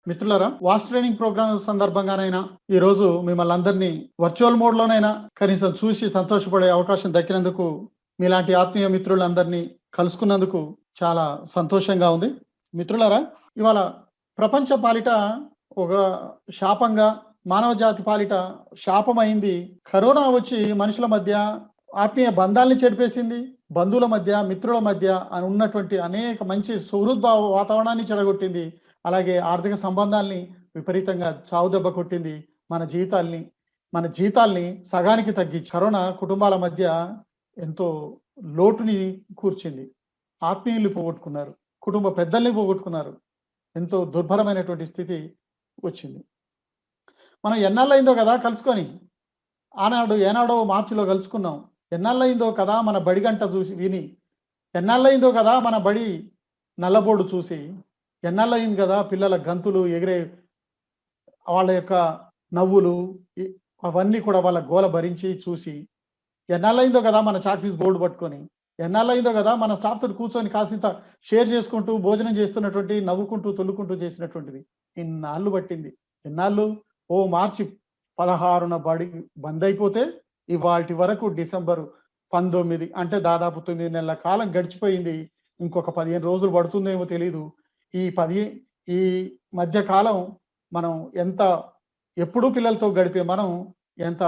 మిత్రులారా, voice training programme సందర్భంగానైనా ఈరోజు మిమ్మల్ని అందరినీ వర్చువల్ మోడ్‌లోనైనా కనీసం చూసి సంతోషపడే అవకాశం దక్కినందుకు, మీలాంటి ఆత్మీయ మిత్రులందరినీ కలుసుకున్నందుకు చాలా సంతోషంగా ఉంది. మిత్రులారా, ఇవాళ ప్రపంచ పాలిట ఒక శాపంగా, మానవ జాతి పాలిట శాపమైంది కరోనా వచ్చి మనుషుల మధ్య ఆత్మీయ బంధాల్ని చెడిపేసింది. బంధువుల మధ్య, మిత్రుల మధ్య ఉన్నటువంటి అనేక మంచి సుహృద్భావ వాతావరణాన్ని చెడగొట్టింది. అలాగే ఆర్థిక సంబంధాల్ని విపరీతంగా చావుదెబ్బ కొట్టింది. మన జీవితాల్ని మన జీతాల్ని సగానికి తగ్గించి కరోనా కుటుంబాల మధ్య ఎంతో లోటుని కూర్చింది. ఆత్మీయుల్ని పోగొట్టుకున్నారు. కుటుంబ పెద్దల్ని పోగొట్టుకున్నారు. ఎంతో దుర్భరమైనటువంటి స్థితి వచ్చింది. మనం ఎన్నాళ్ళయిందో కదా కలుసుకొని. ఏనాడో మార్చిలో కలుసుకున్నాం. ఎన్నాళ్ళయిందో కదా మన బడి గంట చూసి విని. ఎన్నాళ్ళయిందో కదా మన బడి నల్లబోర్డు చూసి. ఎన్నాళ్ళయింది కదా పిల్లల గంతులు ఎగిరే వాళ్ళ యొక్క నవ్వులు అవన్నీ కూడా వాళ్ళ గోల భరించి చూసి. ఎన్నాళ్ళయిందో కదా మన చాక్‌పీస్ బోర్డ్ పట్టుకొని. ఎన్నాళ్ళయిందో కదా మన స్టాఫ్ తోటి కూర్చొని కాసింత షేర్ చేసుకుంటూ, భోజనం చేస్తున్నటువంటి, నవ్వుకుంటూ, తుల్లుకుంటూ చేసినటువంటిది. ఇన్నాళ్ళు పట్టింది. ఎన్నాళ్ళు? ఓ మార్చి 16న బడి బంద్ అయిపోతే ఇవాల్టి వరకు డిసెంబర్ 19 అంటే దాదాపు 9 నెలల కాలం గడిచిపోయింది. ఇంకొక 15 రోజులు పడుతుందేమో తెలీదు. ఈ 10 ఈ మధ్య కాలం మనం ఎప్పుడూ పిల్లలతో గడిపే మనం ఎంత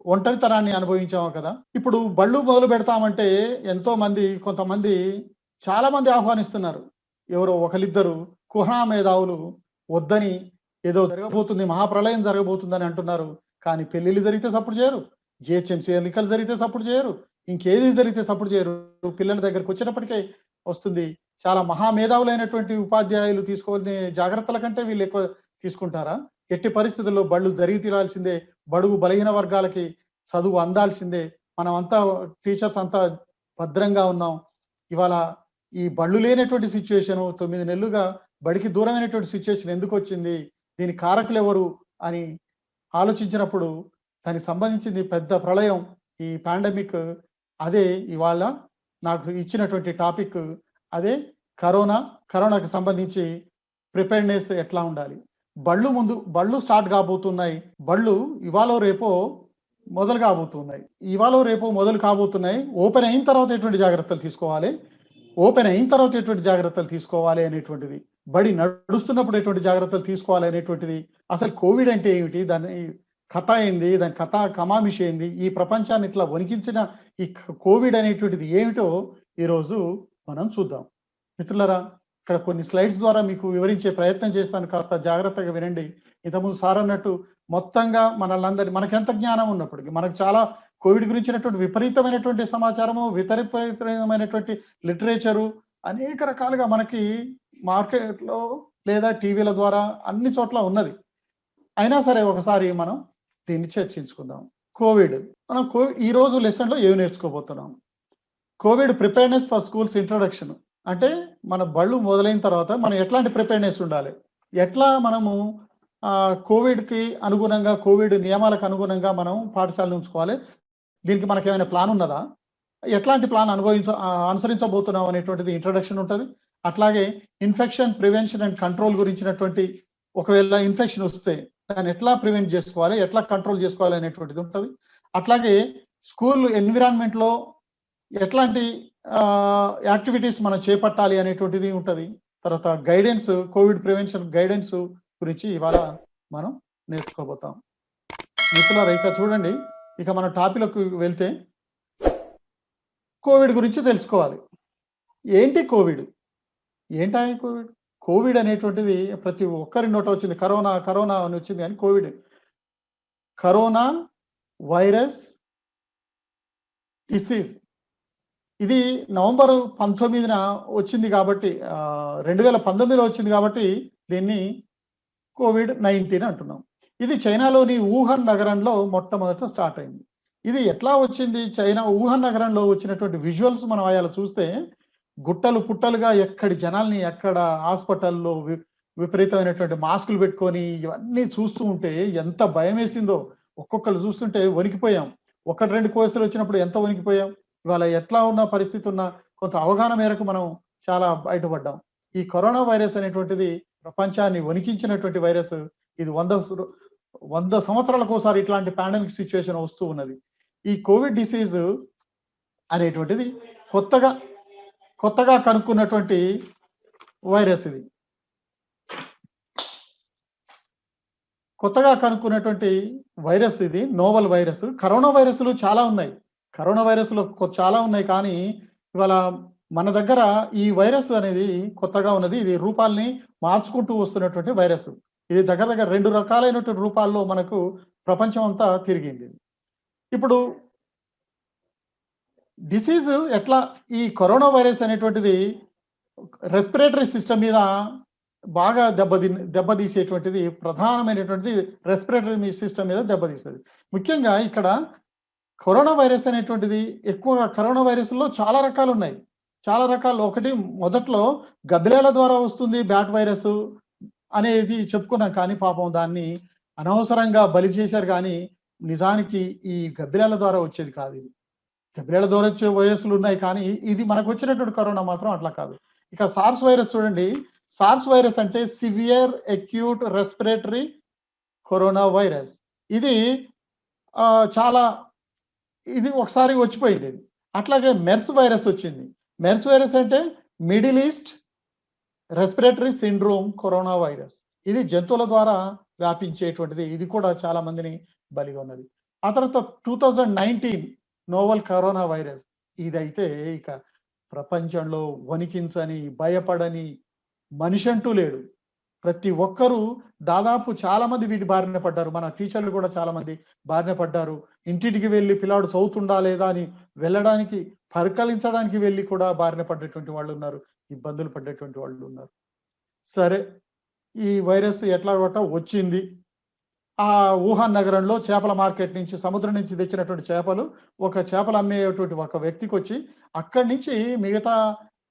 ఒంటరితనాన్ని అనుభవించామో కదా! ఇప్పుడు బళ్ళు మొదలు పెడతామంటే కొంతమంది చాలా మంది ఆహ్వానిస్తున్నారు. ఎవరో ఒకళ్ళిద్దరు కుహనా మేధావులు వద్దని, ఏదో జరగబోతుంది, మహాప్రళయం జరగబోతుందని అంటున్నారు. కానీ పెళ్ళిళ్ళు జరిగితే సపోర్ట్ చేయరు. జీహెచ్ఎంసీ ఎన్నికలు జరిగితే సపోర్ట్ చేయరు. ఇంకేది జరిగితే సపోర్ట్ చేయరు. పిల్లల దగ్గరకొచ్చేటప్పటికే వస్తుంది. చాలా మహామేధావులైనటువంటి ఉపాధ్యాయులు తీసుకునే జాగ్రత్తల కంటే వీళ్ళు ఎక్కువ తీసుకుంటారా? ఎట్టి పరిస్థితుల్లో బళ్ళు జరిగి తీరాల్సిందే. బడుగు బలహీన వర్గాలకి చదువు అందాల్సిందే. మనమంతా టీచర్స్ అంతా భద్రంగా ఉన్నాం. ఇవాళ ఈ బళ్ళు లేనటువంటి సిట్యుయేషను 9 నెలలుగా బడికి దూరమైనటువంటి సిట్యుయేషన్ ఎందుకొచ్చింది? దీనికి కారకులెవరు అని ఆలోచించినప్పుడు దానికి సంబంధించింది పెద్ద ప్రళయం ఈ పాండమిక్. అదే ఇవాళ నాకు ఇచ్చినటువంటి టాపిక్ అదే కరోనా. కరోనాకు సంబంధించి ప్రిపేర్‌నెస్ ఎట్లా ఉండాలి? బళ్ళు స్టార్ట్ కాబోతున్నాయి. బళ్ళు ఇవాళో రేపో మొదలు కాబోతున్నాయి. మొదలు కాబోతున్నాయి. ఓపెన్ అయిన తర్వాత ఎటువంటి జాగ్రత్తలు తీసుకోవాలి? అనేటువంటిది. బడి నడుస్తున్నప్పుడు ఎటువంటి జాగ్రత్తలు తీసుకోవాలి అనేటువంటిది. అసలు కోవిడ్ అంటే ఏమిటి? దాని కథ ఏంది? దాని కథ కమామిషి ఏంది? ఈ ప్రపంచాన్ని ఇట్లా వణికించిన ఈ కోవిడ్ అనేటువంటిది ఏమిటో ఈరోజు మనం చూద్దాం. మిత్రులారా, ఇక్కడ కొన్ని స్లైడ్స్ ద్వారా మీకు వివరించే ప్రయత్నం చేస్తాను. కాస్త జాగ్రత్తగా వినండి. ఇంతకుముందు సార్ అన్నట్టు మొత్తంగా మనకెంత జ్ఞానం ఉన్నప్పటికీ మనకు చాలా కోవిడ్ గురించినటువంటి విపరీతమైనటువంటి సమాచారము, విపరీతమైనటువంటి లిటరేచరు అనేక రకాలుగా మనకి మార్కెట్‌లో లేదా టీవీల ద్వారా అన్ని చోట్ల ఉన్నది. అయినా సరే ఒకసారి మనం దీన్ని చర్చించుకుందాం. కోవిడ్. ఈరోజు లెసన్‌లో ఏమి నేర్చుకోబోతున్నాం? Covid preparedness for schools introduction. అంటే మన బళ్ళు మొదలైన తర్వాత మనం ఎట్లాంటి ప్రిపేర్‌నెస్ ఉండాలి? ఎట్లా మనము కోవిడ్‌కి అనుగుణంగా, కోవిడ్ నియమాలకు అనుగుణంగా మనం పాఠశాలను ఉంచుకోవాలి? దీనికి మనకేమైనా ప్లాన్ ఉన్నదా? ఎట్లాంటి ప్లాన్ అనుసరించబోతున్నాం అనేటువంటిది ఇంట్రొడక్షన్ ఉంటది. అట్లాగే ఇన్ఫెక్షన్ ప్రివెన్షన్ అండ్ కంట్రోల్ గురించినటువంటి, ఒకవేళ ఇన్ఫెక్షన్ వస్తే దాన్ని ఎట్లా ప్రివెంట్ చేసుకోవాలి, ఎట్లా కంట్రోల్ చేసుకోవాలి అనేటువంటిది ఉంటది. అట్లాగే స్కూల్ ఎన్విరాన్మెంట్‌లో ఎట్లాంటి యాక్టివిటీస్ మనం చేపట్టాలి అనేటువంటిది ఉంటది. తర్వాత గైడెన్స్, కోవిడ్ ప్రివెన్షన్ గైడెన్స్ గురించి ఇవాళ మనం నేర్చుకోబోతాం. మిత్రులారా, ఇక చూడండి, ఇక మన టాపిక్‌లోకి వెళ్తే కోవిడ్ గురించి తెలుసుకోవాలి. ఏంటి కోవిడ్? కోవిడ్? కోవిడ్ అనేటువంటిది ప్రతి ఒక్కరి నోట వచ్చింది. కరోనా, కరోనా అని వచ్చింది కానీ కోవిడ్. Corona virus disease. ఇది నవంబర్ 19న వచ్చింది కాబట్టి 2019లో వచ్చింది కాబట్టి దీన్ని కోవిడ్-19 అంటున్నాం. ఇది చైనాలోని వుహాన్ నగరంలో మొట్టమొదట స్టార్ట్ అయింది. ఇది ఎట్లా వచ్చింది? వుహాన్ నగరంలో వచ్చినటువంటి విజువల్స్ మనం అయాల చూస్తే గుట్టలు పుట్టలుగా ఎక్కడి జనాల్ని ఎక్కడ హాస్పిటల్‌లో విపరీతమైనటువంటి మాస్కులు పెట్టుకొని ఇవన్నీ చూస్తూ ఉంటే ఎంత భయమేసిందో. ఒక్కొక్కళ్ళు చూస్తుంటే వణికిపోయాం. 1, 2 కేసులు వచ్చినప్పుడు ఎంత వణికిపోయాం. ఇవాళ ఎట్లా ఉన్న పరిస్థితి ఉన్నా కొంత అవగాహన మేరకు మనం చాలా బయటపడ్డాం. ఈ కరోనా వైరస్ అనేటువంటిది ప్రపంచాన్ని వణికించినటువంటి వైరస్ ఇది 100 సంవత్సరాలకోసారి ఇట్లాంటి పాండమిక్ సిచ్యువేషన్ వస్తూ ఉన్నది. ఈ కోవిడ్ డిసీజ్ అనేటువంటిది కొత్తగా కొత్తగా కనుక్కున్నటువంటి వైరస్ ఇది. కొత్తగా కనుక్కున్నటువంటి వైరస్ ఇది. Novel virus. కరోనా వైరస్‌లు చాలా ఉన్నాయి. కరోనా వైరస్‌లు చాలా ఉన్నాయి. కానీ ఇవాళ మన దగ్గర ఈ వైరస్ అనేది కొత్తగా ఉన్నది. ఇది రూపాల్ని మార్చుకుంటూ వస్తున్నటువంటి వైరస్. ఇది దగ్గర దగ్గర 2 రకాలైనటువంటి రూపాల్లో మనకు ప్రపంచం అంతా తిరిగింది. ఇప్పుడు డిసీజ్ ఎట్లా ఈ కరోనా వైరస్ అనేటువంటిది రెస్పిరేటరీ సిస్టమ్ మీద బాగా దెబ్బతీసేటువంటిది ప్రధానమైనటువంటిది రెస్పిరేటరీ సిస్టమ్ మీద దెబ్బతీస్తది. ముఖ్యంగా ఇక్కడ కరోనా వైరస్ అనేటువంటిది ఎక్కువగా కరోనా వైరస్‌లో చాలా రకాలున్నాయి. చాలా రకాలు. ఒకటి మొదట్లో గబ్బిలాల ద్వారా వస్తుంది బ్యాట్ వైరస్ అనేది చెప్పుకున్నాం. కానీ పాపం దాన్ని అనవసరంగా బలి చేశారు గానీ, నిజానికి ఈ గబ్బిలాల ద్వారా వచ్చేది కాదు ఇది. గబ్బిలాల ద్వారా వచ్చే వైరస్‌లు ఉన్నాయి. కానీ ఇది మనకొచ్చినటువంటి కరోనా మాత్రం అట్లా కాదు. ఇక సార్స్ వైరస్ చూడండి. సార్స్ వైరస్ అంటే severe acute respiratory corona virus. ఇది చాలా ఇది ఒకసారి వచ్చిపోయింది ఇది. అట్లాగే మెర్స్ వైరస్ వచ్చింది. మెర్స్ వైరస్ అంటే middle east respiratory syndrome corona virus. ఇది జంతువుల ద్వారా వ్యాపించేటువంటిది. ఇది కూడా చాలా మందిని బలిగా ఉన్నది. ఆ తర్వాత 2019 నోవెల్ కరోనా వైరస్. ఇదైతే ఇక ప్రపంచంలో వణికించని, భయపడని మనిషి అంటూ లేడు. ప్రతి ఒక్కరూ దాదాపు చాలా మంది వీటి బారిన పడ్డారు. మన టీచర్లు కూడా చాలా మంది బారిన పడ్డారు. ఇంటింటికి వెళ్లి పిల్లాడు చదువుతుండా లేదా అని వెళ్ళడానికి, పరికలించడానికి వెళ్లి కూడా బారిన పడ్డటువంటి వాళ్ళు ఉన్నారు. ఇబ్బందులు పడ్డటువంటి వాళ్ళు ఉన్నారు. సరే, ఈ వైరస్ ఎట్లాగోట వచ్చింది. ఆ వుహాన్ నగరంలో చేపల మార్కెట్ నుంచి, సముద్రం నుంచి తెచ్చినటువంటి చేపలు ఒక చేపలు అమ్మేటువంటి ఒక వ్యక్తికొచ్చి అక్కడి నుంచి మిగతా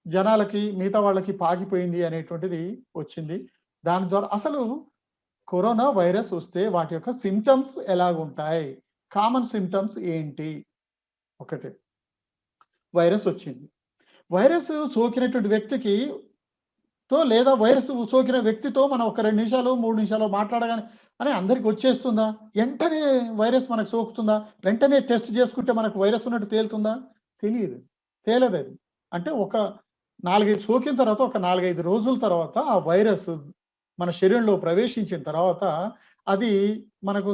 జనాలకి, మిగతా వాళ్ళకి పాకిపోయింది అనేటువంటిది వచ్చింది. దాని ద్వారా అసలు కరోనా వైరస్ వస్తే వాటి యొక్క సింప్టమ్స్ ఎలాగుంటాయి? కామన్ సింప్టమ్స్ ఏంటి? ఒకటి వైరస్ వచ్చింది. వైరస్ సోకినటువంటి వ్యక్తికి లేదా వైరస్ సోకిన వ్యక్తితో మనం ఒక 2 నిమిషాలు, 3 నిమిషాలు మాట్లాడగానే అని అందరికి వచ్చేస్తుందా? వెంటనే వైరస్ మనకు సోకుతుందా? వెంటనే టెస్ట్ చేసుకుంటే మనకు వైరస్ ఉన్నట్టు తేలుతుందా? తెలీదు. తేలదది. అంటే ఒక 4, 5 సోకిన తర్వాత ఒక 4, 5 రోజుల తర్వాత ఆ వైరస్ మన శరీరంలో ప్రవేశించిన తర్వాత అది మనకు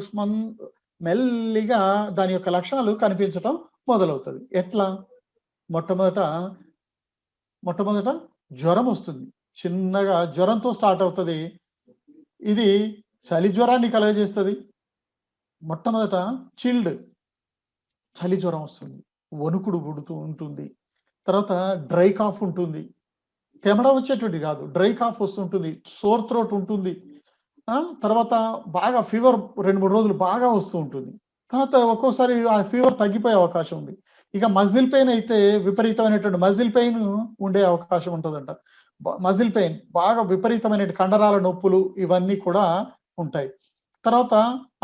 మెల్లిగా దాని యొక్క లక్షణాలు కనిపించటం మొదలవుతది. ఎట్లా? మొట్టమొదట జ్వరం వస్తుంది. చిన్నగా జ్వరంతో స్టార్ట్ అవుతది. ఇది చలి జ్వరాన్ని కలుగజేస్తది. మొట్టమొదట చలి జ్వరం వస్తుంది. వణుకుడు పుడుతూ ఉంటుంది. తర్వాత డ్రై కాఫ్ ఉంటుంది. చెమట వచ్చేటువంటిది కాదు. డ్రై కాఫ్ వస్తుంటుంది. సోర్ థ్రోట్ ఉంటుంది. తర్వాత బాగా ఫీవర్ 2, 3 రోజులు బాగా వస్తూ ఉంటుంది. తర్వాత ఒక్కోసారి ఆ ఫీవర్ తగ్గిపోయే అవకాశం ఉంది. ఇక మజిల్ పెయిన్ అయితే విపరీతమైనటువంటి మజిల్ పెయిన్ ఉండే అవకాశం ఉంటదంట. మజిల్ పెయిన్ బాగా విపరీతమైన కండరాల నొప్పులు ఇవన్నీ కూడా ఉంటాయి. తర్వాత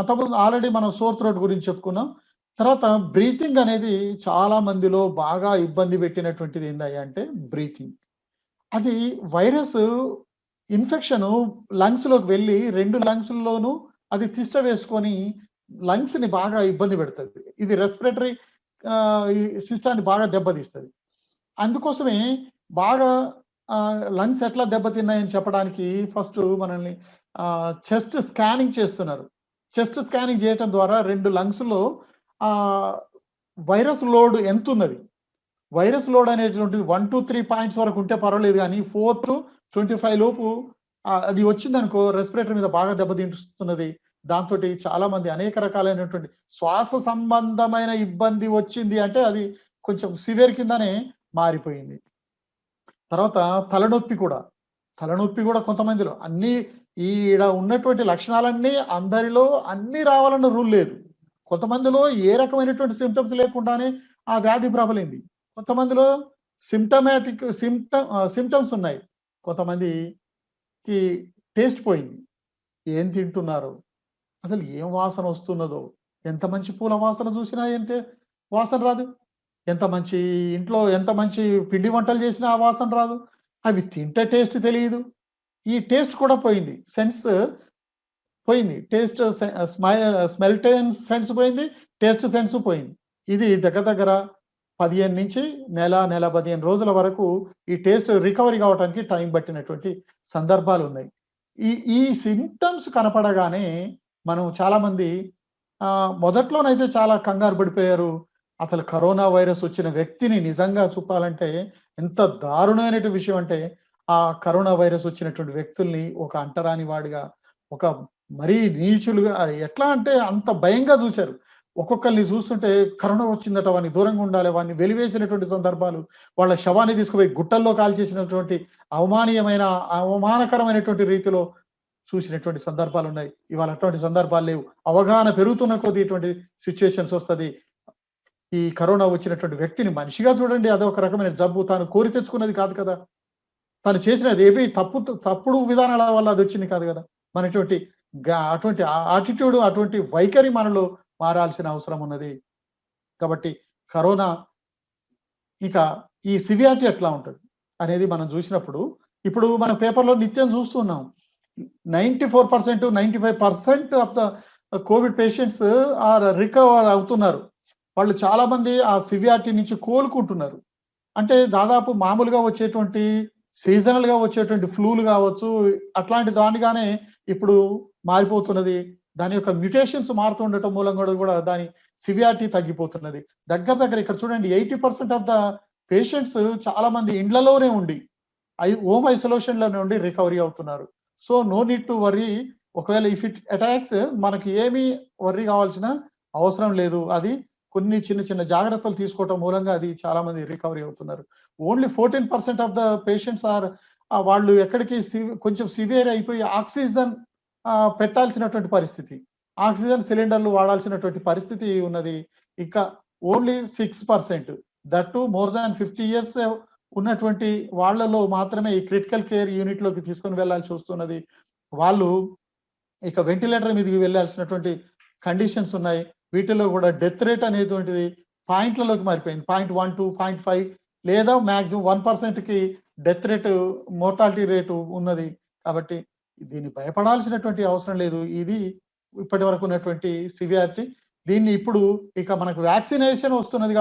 అంతకుముందు ఆల్రెడీ మనం సోర్ థ్రోట్ గురించి చెప్పుకున్నాం. తర్వాత బ్రీతింగ్ అనేది చాలా మందిలో బాగా ఇబ్బంది పెట్టినటువంటిది ఏందయ్యా అంటే బ్రీతింగ్. అది వైరస్ ఇన్ఫెక్షను లంగ్స్‌లోకి వెళ్ళి 2 లంగ్స్‌ల్లోనూ అది తిష్ట వేసుకొని లంగ్స్‌ని బాగా ఇబ్బంది పెడతది. ఇది రెస్పిరేటరీ ఈ సిస్టమ్‌ని బాగా దెబ్బతీస్తది. అందుకోసమే బాగా లంగ్స్ ఎట్లా దెబ్బతిన్నాయని చెప్పడానికి ఫస్ట్ మనల్ని చెస్ట్ స్కానింగ్ చేస్తున్నారు. చెస్ట్ స్కానింగ్ చేయటం ద్వారా 2 లంగ్స్‌లో వైరస్ లోడ్ ఎంతున్నది? వైరస్ లోడ్ అనేటువంటిది 1-3 పాయింట్స్ వరకు ఉంటే పర్వాలేదు గానీ 4-25 లోపు అది వచ్చిందనుకో రెస్పిరేటరీ మీద బాగా దెబ్బతీస్తున్నది. దాంతోటి చాలా మంది అనేక రకాలైనటువంటి శ్వాస సంబంధమైన ఇబ్బంది వచ్చింది అంటే అది కొంచెం సివియర్ కిందనే మారిపోయింది. తర్వాత తలనొప్పి కూడా కొంతమందిలో ఈడ ఉన్నటువంటి లక్షణాలన్నీ అందరిలో అన్నీ రావాలన్న రూల్ లేదు. కొంతమందిలో ఏ రకమైనటువంటి సింప్టమ్స్ లేకుండానే ఆ వ్యాధి ప్రబలింది. కొంతమందిలో సింప్టమ్స్ ఉన్నాయి. కొంతమందికి టేస్ట్ పోయింది. ఏం తింటున్నారో, అసలు ఏం వాసన వస్తున్నదో, ఎంత మంచి పూల వాసన చూసినా వాసన రాదు. ఇంట్లో ఎంత మంచి పిండి వంటలు చేసినా ఆ వాసన రాదు. అవి తింటే టేస్ట్ తెలీదు. ఈ టేస్ట్ కూడా పోయింది. సెన్స్ పోయింది. టేస్ట్ స్మెల్ సెన్స్ పోయింది. టేస్ట్ సెన్స్ పోయింది. ఇది దగ్గర దగ్గర 15 నుంచి నెల 15 రోజుల వరకు ఈ టేస్ట్ రికవరీ కావటానికి టైం పట్టినటువంటి సందర్భాలున్నాయి. ఈ ఈ సింప్టమ్స్ కనపడగానే మనం చాలామంది మొదట్లోనైతే చాలా కంగారు పడిపోయారు. అసలు కరోనా వైరస్ వచ్చిన వ్యక్తిని నిజంగా చెప్పాలంటే ఎంత దారుణమైనటువంటి విషయం అంటే, ఆ కరోనా వైరస్ వచ్చినటువంటి వ్యక్తుల్ని ఒక అంటరాని వాడిగా, ఒక మరీ నీచులుగా ఎట్లా అంటే అంత భయంగా చూసారు. ఒక్కొక్కళ్ళని చూస్తుంటే కరోనా వచ్చిందట వాడిని దూరంగా ఉండాలి, వాడిని వెలివేసినటువంటి సందర్భాలు, వాళ్ళ శవాన్ని తీసుకుపోయి గుట్టల్లో కాల్చేసినటువంటి అవమానకరమైనటువంటి రీతిలో చూసినటువంటి సందర్భాలున్నాయి. ఇవాళ అటువంటి సందర్భాలు లేవు. అవగాహన పెరుగుతున్న కొద్దీ ఇటువంటి సిట్యుయేషన్స్ వస్తది. ఈ కరోనా వచ్చినటువంటి వ్యక్తిని మనిషిగా చూడండి. అదొక రకమైన జబ్బు. తాను కోరి తెచ్చుకున్నది కాదు కదా! తను చేసినది ఏవి తప్పుడు విధానాల వల్ల అదొచ్చింది కాదు గదా! మనటువంటి అటువంటి యాటిట్యూడ్, అటువంటి వైఖరి మనలో మారాల్సిన అవసరం ఉన్నది. కాబట్టి కరోనా ఇక ఈ సివియారిటీ ఎట్లా ఉంటది అనేది మనం జూసినప్పుడు, ఇప్పుడు మన పేపర్‌లో నిత్యం జూస్తున్నాం. 94%, 95% of the covid patients are recover అవుతున్నారు. వాళ్ళు చాలామంది ఆ సివియారిటీ నుంచి కోలుకుంటున్నారు. అంటే దాదాపు మామూలుగా వచ్చేటువంటి సీజనల్‌గా వచ్చేటువంటి ఫ్లూలు గావచ్చు, అట్లాంటి దానిగానే ఇప్పుడు మారిపోతున్నది. దాని యొక్క మ్యుటేషన్స్ మారుతూ ఉండటం మూలంగా గూడా దాని సివియారిటీ తగ్గిపోతున్నది. దగ్గర దగ్గర ఇక్కడ చూడండి 80% ఆఫ్ ద పేషెంట్స్ చాలామంది ఇండ్లలోనే ఉండి, హోమ్ ఐసోలేషన్‌లోనే ఉండి రికవరీ అవుతున్నారు. So, no need to worry. ఒకవేళ ఇఫ్ ఇట్ అటాక్స్ మనకి ఏమీ వర్రీ కావాల్సిన అవసరం లేదు. అది కొన్ని చిన్న చిన్న జాగ్రత్తలు తీసుకోవటం మూలంగా అది చాలామంది రికవరీ అవుతున్నారు. Only 14% of the patients are వాళ్ళు ఎక్కడికి కొంచెం సివియర్ అయిపోయి ఆక్సిజన్ పెట్టాల్సినటువంటి పరిస్థితి. ఆక్సిజన్ సిలిండర్‌లు వాడాల్సినటువంటి పరిస్థితి ఉన్నది. ఇంకా only 6% that two more than 50 years ఉన్నటువంటి వాళ్ళలో మాత్రమే ఈ క్రిటికల్ కేర్ యూనిట్‌లోకి తీసుకొని వెళ్ళాల్సి వస్తున్నది. వాళ్ళు ఇక వెంటిలేటర్ మీదకి వెళ్ళాల్సినటువంటి కండిషన్స్ ఉన్నాయి. వీటిల్లో కూడా డెత్ రేట్ అనేటువంటిది పాయింట్లలోకి మారిపోయింది. 0.12, 0.5 లేదా మాక్సిమం 1%కి డెత్ రేటు, మోర్టాలిటీ రేటు ఉన్నది. కాబట్టి దీన్ని భయపడాల్సినటువంటి అవసరం లేదు. ఇది ఇప్పటివరకు ఉన్నటువంటి సివియారిటీ. దీన్ని ఇప్పుడు ఇక మనకు వ్యాక్సినేషన్ వస్తున్నది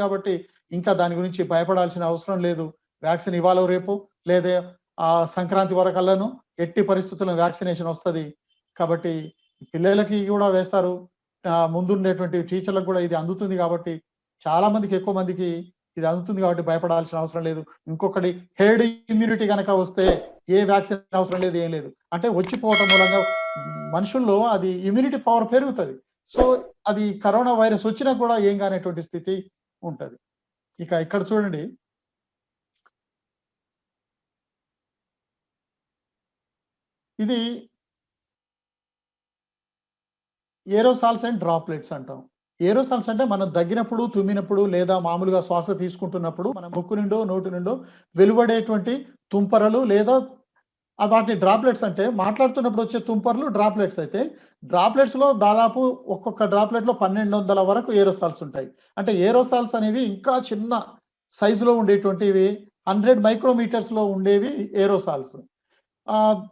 కాబట్టి ఇంకా దాని గురించి భయపడాల్సిన అవసరం లేదు. వ్యాక్సిన్ ఇవాళో రేపో లేదా సంక్రాంతి వరకల్లాను ఎట్టి పరిస్థితుల్లో వ్యాక్సినేషన్ వస్తది. కాబట్టి పిల్లలకి గూడా వేస్తారు. ముందుండేటువంటి టీచర్లకు గూడా ఇది అందుతుంది కాబట్టి చాలా మందికి, ఎక్కువ మందికి ఇది అందుతుంది కాబట్టి భయపడాల్సిన అవసరం లేదు. ఇంకొకటి హెర్డ్ ఇమ్యూనిటీ గనక వస్తే ఏ వ్యాక్సిన్ అవసరం లేదు, ఏం లేదు. అంటే వచ్చిపోవటం మూలంగా మనుషుల్లో అది ఇమ్యూనిటీ పవర్ పెరుగుతది. సో, అది కరోనా వైరస్ వచ్చినా కూడా ఏం కానటువంటి స్థితి ఉంటది. ఇక ఇక్కడ చూడండి. ఇది ఏరోసాల్స్ అండ్ డ్రాప్లెట్స్ అంటాం. ఏరోసాల్స్ అంటే మనం దగ్గినప్పుడు, తుమ్మినప్పుడు లేదా మామూలుగా శ్వాస తీసుకుంటున్నప్పుడు మన ముక్కు నుండో, నోటి నుండో వెలువడేటువంటి తుంపరలు లేదా వాటిని డ్రాప్లెట్స్ అంటే మాట్లాడుతున్నప్పుడు వచ్చే తుంపర్లు డ్రాప్లెట్స్ అయితే, డ్రాప్లెట్స్‌లో దాదాపు ఒక్కొక్క డ్రాప్లెట్‌లో 1200 వరకు ఏరోసాల్స్ ఉంటాయి. అంటే ఏరోసాల్స్ అనేవి ఇంకా చిన్న సైజులో ఉండేటువంటివి 100 మైక్రోమీటర్స్‌లో ఉండేవి ఏరోసాల్స్.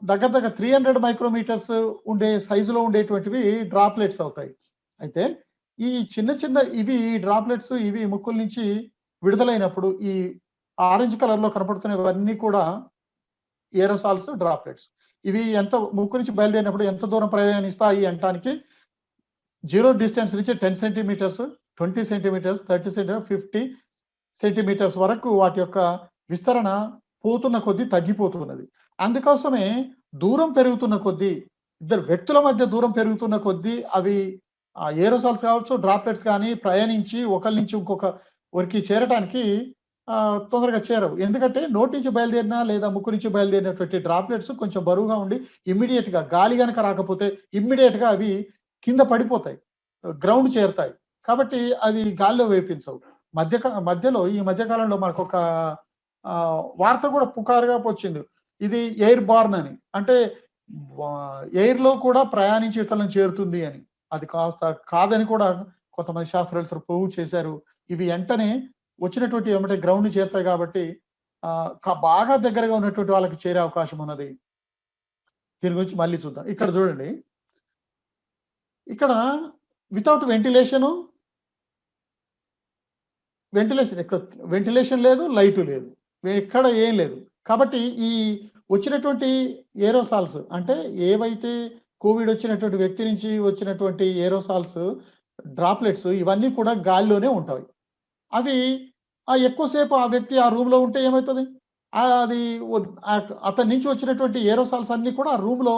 దగ్గర దగ్గర 300 మైక్రోమీటర్స్ ఉండే సైజులో ఉండేటువంటివి డ్రాప్లెట్స్ అవుతాయి. అయితే ఈ చిన్న చిన్న డ్రాప్లెట్స్ ముక్కుల నుంచి విడుదలైనప్పుడు ఈ ఆరెంజ్ కలర్‌లో కనపడుతున్నవన్నీ కూడా ఏరోసాల్స్, డ్రాప్లెట్స్. ఇవి ముక్కు నుంచి బయలుదేరినప్పుడు ఎంత దూరం ప్రయాణిస్తాయి అనటానికి 0 డిస్టెన్స్ నుంచి 10 సెంటీమీటర్స్, 20 సెంటీమీటర్స్, 30 సెంటీమీటర్స్, 50 సెంటీమీటర్స్ వరకు వాటి యొక్క విస్తరణ పోతున్న కొద్దీ తగ్గిపోతున్నది. అందుకోసమే దూరం పెరుగుతున్న కొద్దీ, ఇద్దరు వ్యక్తుల మధ్య దూరం పెరుగుతున్న కొద్దీ అవి ఏరోసాల్స్ కావచ్చు, డ్రాప్లెట్స్ కానీ ప్రయాణించి ఒకళ్ళ నుంచి ఇంకొకరికి చేరటానికి తొందరగా చేరవు. ఎందుకంటే నోటి నుంచి బయలుదేరినా లేదా ముక్కు నుంచి బయలుదేరినటువంటి డ్రాప్లెట్స్ కొంచెం బరువుగా ఉండి ఇమ్మీడియేట్‌గా గాలి గనక రాకపోతే ఇమ్మీడియేట్‌గా అవి కింద పడిపోతాయి. గ్రౌండ్ చేరుతాయి. కాబట్టి అది గాలిలో వేపించవు. మధ్యలో ఈ మధ్య కాలంలో మనకొక వార్త కూడా పుకారుగా వచ్చింది. ఇది ఎయిర్ బార్న్ అని. అంటే ఎయిర్‌లో కూడా ప్రయాణించి ఇతరులను చేరుతుంది అని. అది కాస్త కాదని కూడా కొంతమంది శాస్త్రవేత్తలు ప్రూవ్ చేశారు. ఇవి వెంటనే వచ్చినటువంటి ఎమ్మటే గ్రౌండ్‌ని చేరుతాయి కాబట్టి బాగా దగ్గరగా ఉన్నటువంటి వాళ్ళకి చేరే అవకాశం ఉన్నది. దీని గురించి మళ్ళీ చూద్దాం. ఇక్కడ చూడండి. ఇక్కడ వితౌట్ వెంటిలేషను, వెంటిలేషన్ లేదు, లైటు లేదు. ఎక్కడ ఏం లేదు. కాబట్టి ఈ వచ్చినటువంటి ఏరోసాల్స్ అంటే ఏవైతే కోవిడ్ వచ్చినటువంటి వ్యక్తి నుంచి వచ్చినటువంటి ఏరోసాల్స్, డ్రాప్లెట్స్ ఇవన్నీ కూడా గాలిలోనే ఉంటాయి. అవి ఎక్కువ సేపు ఆ వ్యక్తి ఆ రూమ్‌లో ఉంటే ఏమైతది? అది అతని నుంచి వచ్చినటువంటి ఏరోసాల్స్ అన్నీ కూడా ఆ రూమ్‌లో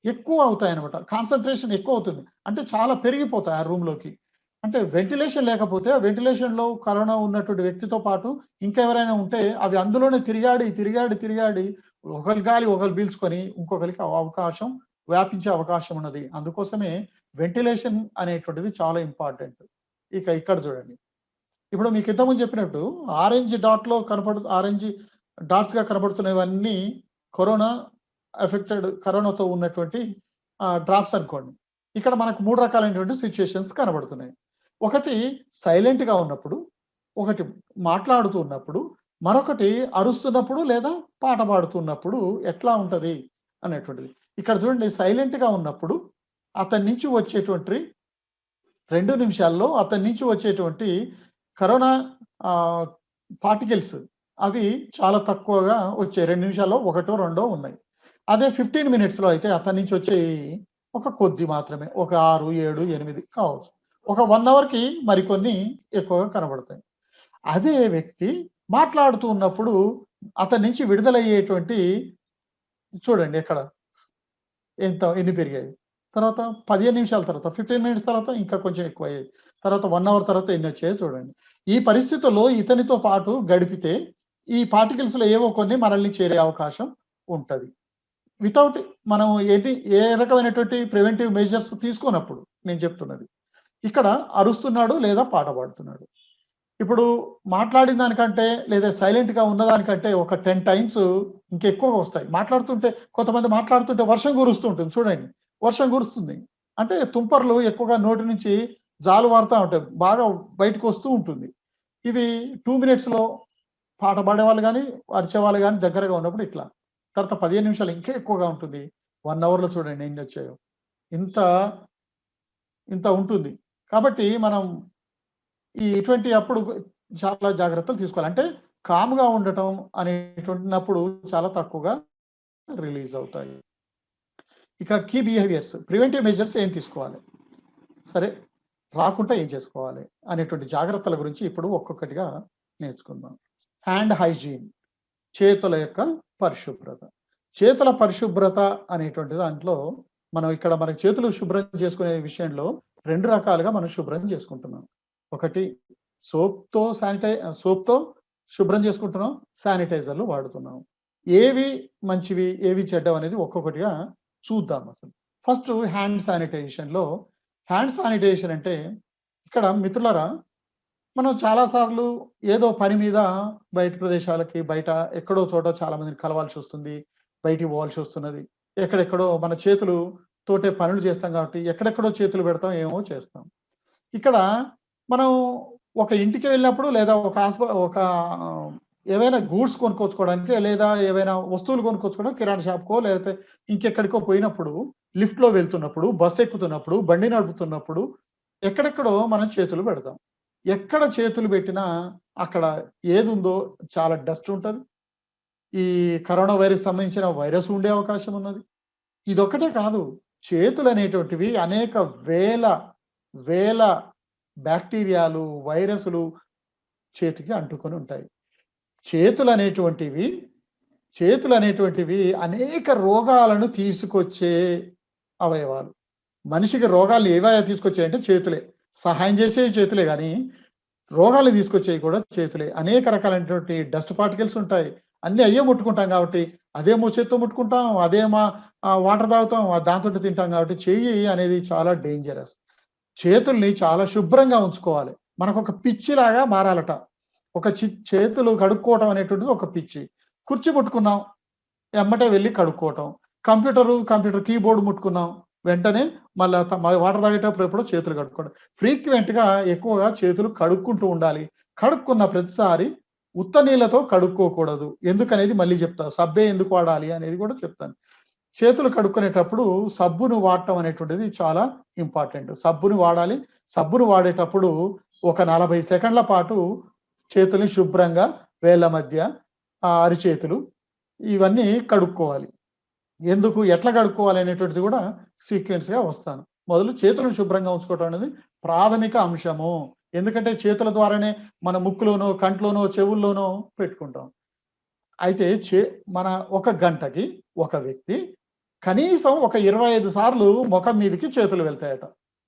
ఎక్కువ అవుతాయన్నమాట. కాన్సంట్రేషన్ ఎక్కువ అవుతుంది. అంటే చాలా పెరిగిపోతాయి ఆ రూమ్‌లోకి. అంటే వెంటిలేషన్ లేకపోతే, ఆ వెంటిలేషన్‌లో కరోనా ఉన్నటువంటి వ్యక్తితో పాటు ఇంకెవరైనా ఉంటే అవి అందులోనే తిరిగాడి ఒకళ్ళ గాలి ఒకళ్ళు పీల్చుకొని ఇంకొకరికి అవకాశం వ్యాపించే అవకాశం ఉన్నది. అందుకోసమే వెంటిలేషన్ అనేటువంటిది చాలా ఇంపార్టెంట్. ఇక్కడ చూడండి. ఇప్పుడు మీకు ఇంతకుముందు చెప్పినట్టు ఆరెంజ్ డాట్స్‌గా కనబడుతున్నవన్నీ కరోనా కరోనాతో ఉన్నటువంటి డ్రాప్స్ అనుకోండి. ఇక్కడ మనకు 3 రకాలైనటువంటి సిట్యుయేషన్స్ కనబడుతున్నాయి. ఒకటి సైలెంట్‌గా ఉన్నప్పుడు, ఒకటి మాట్లాడుతూ ఉన్నప్పుడు, మరొకటి అరుస్తున్నప్పుడు లేదా పాట పాడుతున్నప్పుడు ఎట్లా ఉంటది అనేటువంటిది. ఇక్కడ చూడండి సైలెంట్‌గా ఉన్నప్పుడు అతని నుంచి వచ్చేటువంటి 2 నిమిషాల్లో అతని నుంచి వచ్చేటువంటి కరోనా ఆహ్, పార్టికల్స్ అవి చాలా తక్కువగా వచ్చాయి. 2 నిమిషాల్లో ఒకటో, రెండో ఉన్నాయి. అదే 15 మినిట్స్‌లో అయితే అతని నుంచి వచ్చేయి ఒక కొద్ది మాత్రమే. ఒక 6, 7, 8 కావచ్చు. ఒక 1 అవర్‌కి మరికొన్ని ఎక్కువగా కనబడతాయి. అదే వ్యక్తి మాట్లాడుతూ ఉన్నప్పుడు అతని నుంచి విడుదలయ్యేటువంటి చూడండి ఎక్కడ ఎన్ని పెరిగాయి. తర్వాత 15 నిమిషాల తర్వాత, 15 మినిట్స్ తర్వాత ఇంకా కొంచెం ఎక్కువయ్యాయి. తర్వాత 1 అవర్ తర్వాత ఎన్నొచ్చాయో చూడండి. ఈ పరిస్థితుల్లో ఇతనితో పాటు గడిపితే ఈ పార్టికల్స్‌లో ఏవో కొన్ని మనల్ని చేరే అవకాశం ఉంటది. వితౌట్ మనం ఏ రకమైనటువంటి ప్రివెంటివ్ మెజర్స్ తీసుకోనప్పుడు నేను చెప్తున్నది. ఇక్కడ అరుస్తున్నాడు లేదా పాట పాడుతున్నాడు. ఇప్పుడు మాట్లాడిన దానికంటే లేదా సైలెంట్‌గా ఉన్నదానికంటే ఒక 10 టైమ్స్ ఇంకెక్కువగా వస్తాయి. కొంతమంది మాట్లాడుతుంటే వర్షం కురుస్తూ ఉంటుంది చూడండి. వర్షం కురుస్తుంది. అంటే తుంపర్లు ఎక్కువగా నోటి నుంచి జాలువారుతా ఉంటాయి. బాగా బయటకొస్తూ ఉంటుంది. ఇవి 2 మినిట్స్‌లో పాట పాడేవాళ్ళు గాని, అరిచేవాళ్ళు గాని దగ్గరగా ఉన్నప్పుడు ఇట్లా. తర్వాత 15 నిమిషాలు ఇంకా ఎక్కువగా ఉంటుంది. 1 అవర్‌లో చూడండి ఎన్నొచ్చాయో. ఇంత, ఇంత ఉంటుంది. కాబట్టి మనం ఇటువంటి అప్పుడు చాలా జాగ్రత్తలు తీసుకోవాలి. అంటే కామ్‌గా ఉండటం అనేటువంటినప్పుడు చాలా తక్కువగా రిలీజ్ అవుతాయి. ఇక కీ బిహేవియర్స్, ప్రివెంటివ్ మెజర్స్ ఏం తీసుకోవాలి? సరే, రాకుండా ఏం చేసుకోవాలి? అనేటువంటి జాగ్రత్తల గురించి ఇప్పుడు ఒక్కొక్కటిగా నేర్చుకుందాం. హ్యాండ్ హైజీన్, చేతుల యొక్క పరిశుభ్రత. చేతుల పరిశుభ్రత అనేటువంటి దాంట్లో మన చేతులు శుభ్రం చేసుకునే విషయంలో 2 రకాలుగా మనం శుభ్రం చేసుకుంటున్నాం. ఒకటి సోప్‌తో శుభ్రం చేసుకుంటున్నాం. శానిటైజర్‌లు వాడుతున్నాం. ఏవి మంచివి, ఏవి చెడ్డవనేది ఒక్కొక్కటిగా చూద్దాం అసలు. ఫస్ట్ హ్యాండ్ శానిటైజేషన్ అంటే ఇక్కడ మిత్రులారా, మనం చాలా సార్లు ఏదో పని మీద బయట ఎక్కడో చోట చాలా మందిని కలవాల్సొస్తుంది. బయటికి పోవాల్సొస్తున్నది. ఎక్కడెక్కడో మన చేతులు తోటే పనులు చేస్తాం కాబట్టి ఎక్కడెక్కడో చేతులు పెడతాం, ఏమో చేస్తాం. ఇక్కడ మనం ఒక ఇంటికి వెళ్ళినప్పుడు లేదా ఒక ఏవైనా గూడ్స్ కొనుక్కొచ్చుకోవడానికి లేదా ఏవైనా వస్తువులు కొనుక్కొచ్చుకోవడానికి కిరాణా షాప్‌కో లేకపోతే ఇంకెక్కడికో పోయినప్పుడు, లిఫ్ట్‌లో వెళ్తున్నప్పుడు, బస్ ఎక్కుతున్నప్పుడు, బండి నడుపుతున్నప్పుడు ఎక్కడెక్కడో మనం చేతులు పెడతాం. ఎక్కడ చేతులు పెట్టినా అక్కడ ఏదుందో చాలా డస్ట్ ఉంటది. ఈ కరోనా వైరస్ సంబంధించిన వైరస్ ఉండే అవకాశం ఉన్నది. ఇదొక్కటే కాదు. చేతులనేటువంటివి అనేక వేల, వేల బాక్టీరియాలు, వైరస్‌లు చేతికి అంటుకొని ఉంటాయి. చేతులనేటువంటివి చేతులనేటువంటివి అనేక రోగాలను తీసుకొచ్చే అవయవాలు. మనిషికి రోగాలు ఏవయ్యా తీసుకొచ్చాయంటే చేతులే. సహాయం చేసేవి చేతులే గానీ, రోగాలు తీసుకొచ్చేవి కూడా చేతులే. అనేక రకాలైనటువంటి డస్ట్ పార్టికల్స్ ఉంటాయి. అన్నీ అయ్యే ముట్టుకుంటాం కాబట్టి, అదేమో చేత్తో ముట్టుకుంటాం, వాటర్ తాగుతాం, దాంతోటి తింటాం కాబట్టి చెయ్యి అనేది చాలా డేంజరస్. చేతుల్ని చాలా శుభ్రంగా ఉంచుకోవాలి. మనకొక పిచ్చిలాగా మారాలట. చేతులు కడుక్కోవటం అనేటువంటిది ఒక పిచ్చి. కుర్చీ ముట్టుకున్నాం, ఎమ్మటే వెళ్లి కడుక్కోవటం. కంప్యూటర్ కీబోర్డ్ ముట్టుకున్నాం, వెంటనే మళ్ళా వాటర్ తాగేటప్పుడు ఎప్పుడో చేతులు కడుక్కోవడం. ఫ్రీక్వెంట్‌గా ఎక్కువగా చేతులు కడుక్కుంటూ ఉండాలి. కడుక్కున్న ప్రతిసారి ఉత్త నీళ్ళతో కడుక్కోకూడదు. ఎందుకనేది మళ్ళీ చెప్తా. సబ్బే ఎందుకు వాడాలి అనేది కూడా చెప్తాను. చేతులు కడుక్కునేటప్పుడు సబ్బును వాడటం అనేటువంటిది చాలా ఇంపార్టెంట్. సబ్బును వాడాలి. సబ్బును వాడేటప్పుడు ఒక 40 సెకండ్ల పాటు చేతుల్ని శుభ్రంగా వేళ్ళ మధ్య, అరిచేతులు ఇవన్నీ కడుక్కోవాలి. ఎందుకు? ఎట్లా కడుక్కోవాలి అనేటువంటిది కూడా సీక్వెన్స్‌గా వస్తాను. మొదలు చేతులను శుభ్రంగా ఉంచుకోవటం అనేది ప్రాథమిక అంశము. ఎందుకంటే చేతుల ద్వారానే మన ముక్కులోనో, కంట్లోనో, చెవుల్లోనో పెట్టుకుంటాం. అయితే మన ఒక గంటకి ఒక వ్యక్తి కనీసం ఒక 25 సార్లు మొఖం మీదకి చేతులు వెళ్తాయట.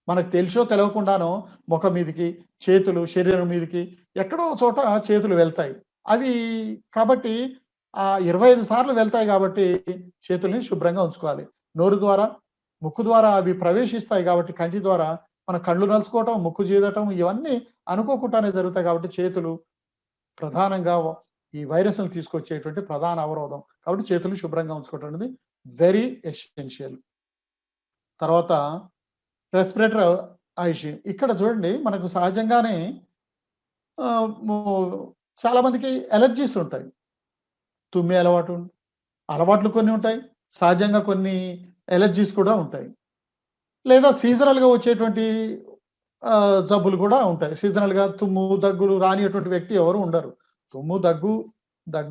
మనకు తెలిసో తెలవకుండానో మొఖం మీదకి, చేతులు శరీరం మీదకి ఎక్కడో ఒక చోట చేతులు వెళ్తాయి. అవి కాబట్టి 25 సార్లు వెళ్తాయి కాబట్టి చేతుల్ని శుభ్రంగా ఉంచుకోవాలి. నోరు ద్వారా, ముక్కు ద్వారా అవి ప్రవేశిస్తాయి కాబట్టి కంటి ద్వారా మన కళ్ళు నలుచుకోవటం, ముక్కు చీదటం ఇవన్నీ అనుకోకుండానే జరుగుతాయి కాబట్టి చేతులు ప్రధానంగా ఈ వైరస్‌ని తీసుకొచ్చేటువంటి ప్రధాన అవరోధం. కాబట్టి చేతులు శుభ్రంగా ఉంచుకోవటం అనేది వెరీ ఎసెన్షియల్. తర్వాత రెస్పిరేటరీ హైజీన్. ఇక్కడ చూడండి మనకు సహజంగానే ఆహ్, మో చాలా మందికి అలెర్జీస్ ఉంటాయి. తుమ్మే అలవాట్లు కొన్ని ఉంటాయి. సహజంగా కొన్ని అలెర్జీస్ కూడా ఉంటాయి. లేదా సీజనల్‌గా వచ్చేటువంటి జబ్బులు కూడా ఉంటాయి. సీజనల్‌గా తుమ్ము, దగ్గులు రానియటువంటి వ్యక్తి ఎవరు ఉండరు. తుమ్ము, దగ్గు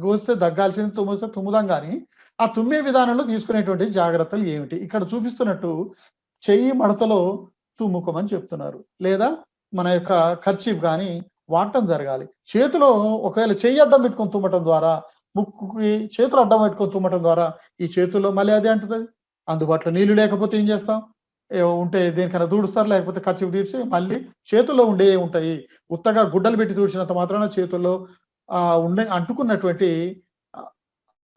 వస్తే దగ్గాల్సింది, తుమ్మొస్తే తుమ్ముదాం గానీ, ఆ తుమ్మే విధానంలో తీసుకునేటువంటి జాగ్రత్తలు ఏమిటి? ఇక్కడ చూపిస్తున్నట్టు చెయ్యి మడతలో తుమ్ముకోమని చెప్తున్నారు. లేదా మన యొక్క కర్చీఫ్ గాని వాడటం జరగాలి. చేతిలో ఒకవేళ చెయ్యి అడ్డం పెట్టుకొని తుమ్మటం ద్వారా, ముక్కుకి చేతులు అడ్డం పెట్టుకొని తుమ్మటం ద్వారా ఈ చేతుల్లో మళ్ళీ అదే అంటుతది. అందుబాటులో నీళ్లు లేకపోతే ఏం చేస్తాం? ఉంటే దేనికైనా తుడుస్తారు. లేకపోతే కర్చీఫ్ తీసి మళ్ళీ చేతుల్లో ఉండేయే ఉంటాయి. ఉత్తగా గుడ్డలు పెట్టి తుడిచినంత మాత్రాన చేతుల్లో అంటుకున్నటువంటి ఆహ్,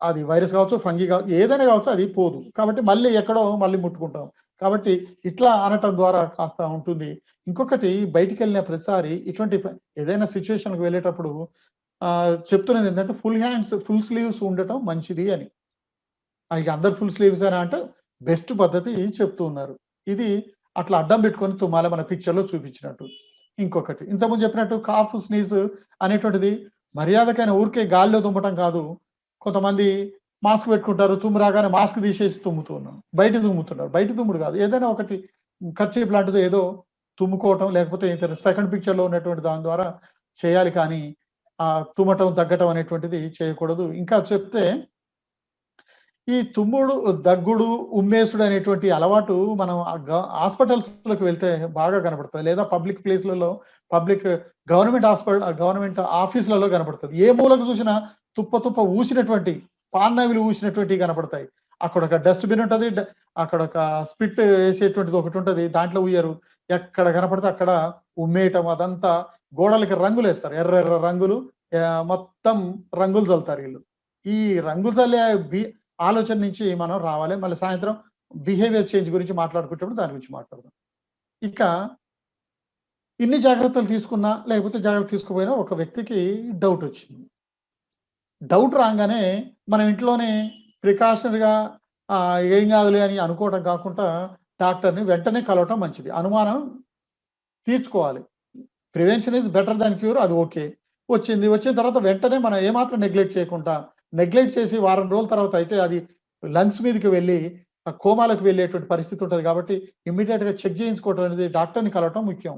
అది వైరస్ కావచ్చు, ఫంగీ ఏదైనా కావచ్చు అది పోదు. కాబట్టి మళ్ళీ ఎక్కడో మళ్ళీ ముట్టుకుంటాం. కాబట్టి ఇట్లా అనటం ద్వారా కాస్త ఉంటుంది. ఇంకొకటి బయటికెళ్ళిన ప్రతిసారి ఇటువంటి ఏదైనా సిట్యుయేషన్‌కి వెళ్ళేటప్పుడు చెప్తున్నది ఏంటంటే ఫుల్ స్లీవ్స్ ఉండటం మంచిది అని. ఇక అందరు ఫుల్ స్లీవ్సేనా అంటే బెస్ట్ పద్ధతి చెప్తూ ఉన్నారు. ఇది అట్లా అడ్డం పెట్టుకొని తుమ్మాలి మన పిక్చర్‌లో చూపించినట్టు. ఇంకొకటి ఇంతకుముందు చెప్పినట్టు కాఫ్, స్నీజ్ అనేటువంటిది మర్యాదకైన ఊరికే గాలిలో తుమ్మటం కాదు. కొంతమంది మాస్క్ పెట్టుకుంటారు. తుమ్ము రాగానే మాస్క్ తీసేసి తుమ్ముతున్నారు. బయట తుమ్ముతున్నారు. బయట తుమ్ముడు కాదు. ఏదైనా ఒకటి కర్చీఫ్ లాంటిదో ఏదో తుమ్ముకోవటం లేకపోతే ఇతర సెకండ్ పిక్చర్‌లో ఉన్నటువంటి దాని ద్వారా చేయాలి కానీ తుమ్మటం, దగ్గటం అనేటువంటిది చేయకూడదు. ఇంకా చెప్తే ఈ తుమ్ముడు, దగ్గుడు, ఉమ్మేసుడు అనేటువంటి అలవాటు మనం హాస్పిటల్స్‌లోకి వెళ్తే బాగా కనపడుతది. లేదా పబ్లిక్ ప్లేస్‌లలో, పబ్లిక్ గవర్నమెంట్ ఆఫీస్‌లలో కనపడుతది. ఏ మూలకు చూసినా తుప్ప ఊసినటువంటి, పాన్నవిలు ఊసినటువంటివి కనపడతాయి. అక్కడొక డస్ట్‌బిన్ ఉంటది. అక్కడొక స్పిట్ ఏసేటువంటిది ఒకటుంటది. దాంట్లో ఉయ్యరు. ఎక్కడ కనపడితే అక్కడ ఉమ్మేయటం అదంతా గోడలకి రంగులేస్తారు. ఎర్ర రంగులు మొత్తం రంగులు చల్లుతారు ఈళ్ళు. ఈ రంగులు చల్లే ఆలోచన నుంచి మనం రావాలి. మళ్ళీ సాయంత్రం బిహేవియర్ చేంజ్ గురించి మాట్లాడుకునేటప్పుడు దాని గురించి మాట్లాడదాం. ఇక ఇన్ని జాగ్రత్తలు తీసుకున్నా, లేకపోతే జాగ్రత్త తీసుకోకపోయినా ఒక వ్యక్తికి డౌటొచ్చింది. డౌట్ రాంగానే మనం ఇంట్లోనే ప్రికాషనరీగా ఏం కాదులే అని అనుకోవడం కాకుండా డాక్టర్‌ని వెంటనే కలవటం మంచిది. అనుమానం తీర్చుకోవాలి. Prevention is better than cure అది ఓకే. వచ్చిన తర్వాత వెంటనే మనం ఏమాత్రం నెగ్లెక్ట్ చేసి వారం రోజుల తర్వాత అయితే అది లంగ్స్ మీదకి వెళ్ళి కోమాలోకి వెళ్ళేటువంటి పరిస్థితి ఉంటది కాబట్టి ఇమ్మీడియేట్‌గా చెక్ చేయించుకోవడం అనేది డాక్టర్‌ని కలవటం ముఖ్యం.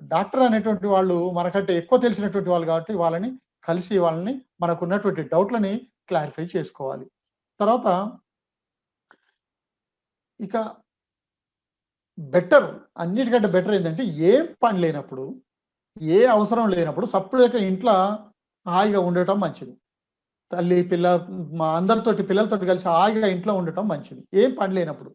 డాక్టర్ అనేటువంటి వాళ్ళు మనకంటే ఎక్కువ తెలిసినటువంటి వాళ్ళు కాబట్టి వాళ్ళని కలిసి వాళ్ళని మనకున్నటువంటి డౌట్‌లని క్లారిఫై చేసుకోవాలి. తర్వాత ఇక అన్నిటికంటే బెటర్ ఏందంటే ఏం పని లేనప్పుడు, ఏ అవసరం లేనప్పుడు సప్పుడేక ఇంట్ల హాయిగా ఉండటం మంచిది. తల్లి, పిల్లలతోటి కలిసి హాయిగా ఇంట్లో ఉండటం మంచిది. ఏం పని లేనప్పుడు.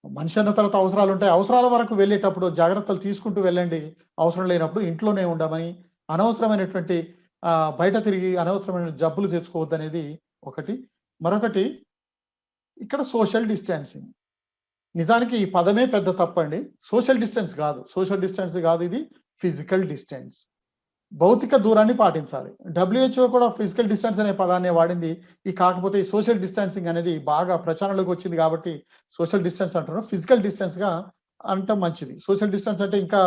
మనిషి అన్న తర్వాత అవసరాలుంటాయి. అవసరాల వరకు వెళ్ళేటప్పుడు జాగ్రత్తలు తీసుకుంటూ వెళ్ళండి. అవసరం లేనప్పుడు ఇంట్లోనే ఉండమని, అనవసరమైనటువంటి బయట తిరిగి అనవసరమైన జబ్బులు తెచ్చుకోవద్దనేది ఒకటి. మరొకటి ఇక్కడ సోషల్ డిస్టాన్సింగ్. నిజానికి ఈ పదమే పెద్ద తప్పండి. సోషల్ డిస్టెన్స్ గాదు. సోషల్ డిస్టెన్స్ గాదు ఇది. Physical distance. భౌతిక దూరాన్ని పాటించాలి. డబ్ల్యూహెచ్ఓ కూడా ఫిజికల్ డిస్టెన్స్ అనే పదాన్నే వాడింది. కాకపోతే ఈ సోషల్ డిస్టాన్సింగ్ అనేది బాగా ప్రచారంలోకి వచ్చింది కాబట్టి సోషల్ డిస్టెన్స్ అంటున్నారు. ఫిజికల్ డిస్టెన్స్‌గా అనటం మంచిది. సోషల్ డిస్టెన్స్ అంటే ఇంకా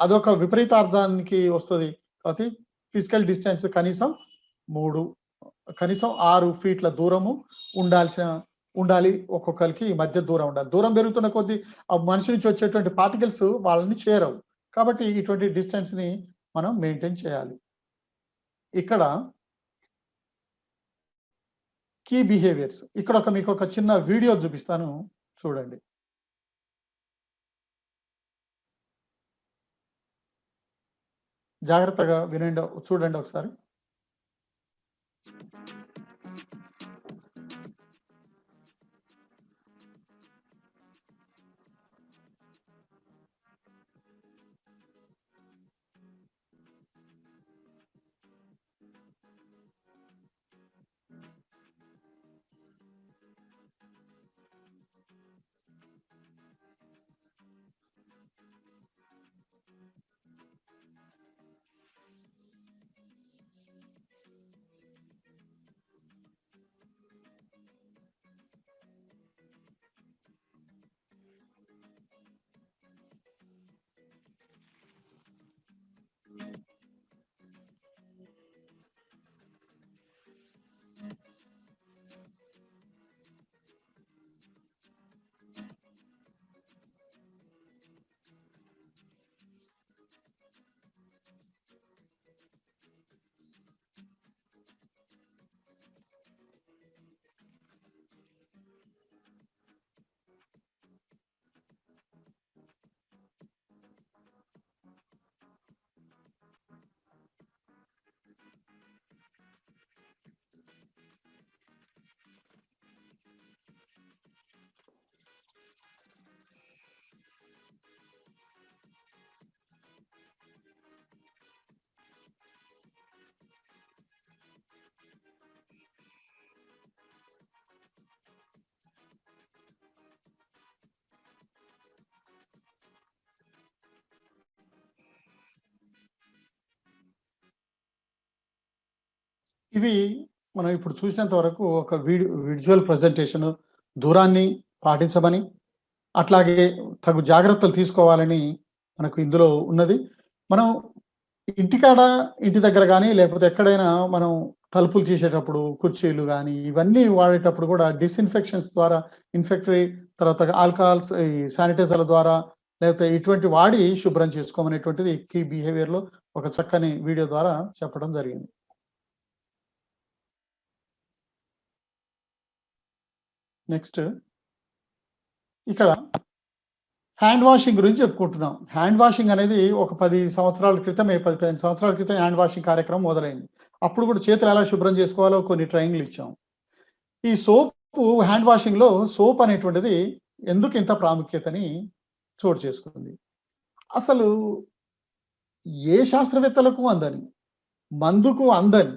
అదొక విపరీత అర్థానికి వస్తది. కాబట్టి ఫిజికల్ డిస్టెన్స్ కనీసం 6 ఫీట్ల దూరము ఉండాలి. ఒక్కొక్కరికి మధ్య దూరం ఉండాలి. దూరం పెరుగుతున్న కొద్దీ ఆ మనిషి నుంచి వచ్చేటువంటి పార్టికల్స్ వాళ్ళని చేరవు. కాబట్టి ఇటువంటి డిస్టెన్స్‌ని మనం మెయింటైన్ చేయాలి. ఇక్కడ కీ బిహేవియర్స్ ఇక్కడ మీకొక చిన్న వీడియో చూపిస్తాను చూడండి. జాగ్రత్తగా వినండి. చూడండి ఒకసారి. ఇవి మనం ఇప్పుడు చూసినంత వరకు ఒక విజువల్ ప్రెజెంటేషన్ దూరాన్ని పాటించమని, అట్లాగే తగు జాగ్రత్తలు తీసుకోవాలని మనకు ఇందులో ఉన్నది. మనం ఇంటికాడ, ఇంటి దగ్గర గానీ, లేకపోతే ఎక్కడైనా మనం తలుపులు తీసేటప్పుడు, కుర్చీలు గానీ, ఇవన్నీ వాడేటప్పుడు కూడా డిస్‌ఇన్ఫెక్షన్స్ ద్వారా తర్వాత ఆల్కహాల్స్, ఈ శానిటైజర్ల ద్వారా లేకపోతే ఇటువంటి వాడి శుభ్రం చేసుకోమనేటువంటిది కీ బిహేవియర్‌లో ఒక చక్కని వీడియో ద్వారా చెప్పడం జరిగింది. నెక్స్ట్ ఇక్కడ హ్యాండ్ వాషింగ్ గురించి చెప్పుకుంటున్నాం. హ్యాండ్ వాషింగ్ అనేది ఒక 10 సంవత్సరాల క్రితమే 10, 15 సంవత్సరాల క్రితం హ్యాండ్ వాషింగ్ కార్యక్రమం మొదలైంది. అప్పుడు కూడా చేతులు ఎలా శుభ్రం చేసుకోవాలో కొన్ని ట్రైనింగ్‌లు ఇచ్చాం. ఈ సోపు హ్యాండ్ వాషింగ్‌లో సోప్ అనేటువంటిది ఎందుకు ఇంత ప్రాముఖ్యతని చోటు చేసుకుంది? అసలు ఏ శాస్త్రవేత్తలకు అందని, మందుకు అందని,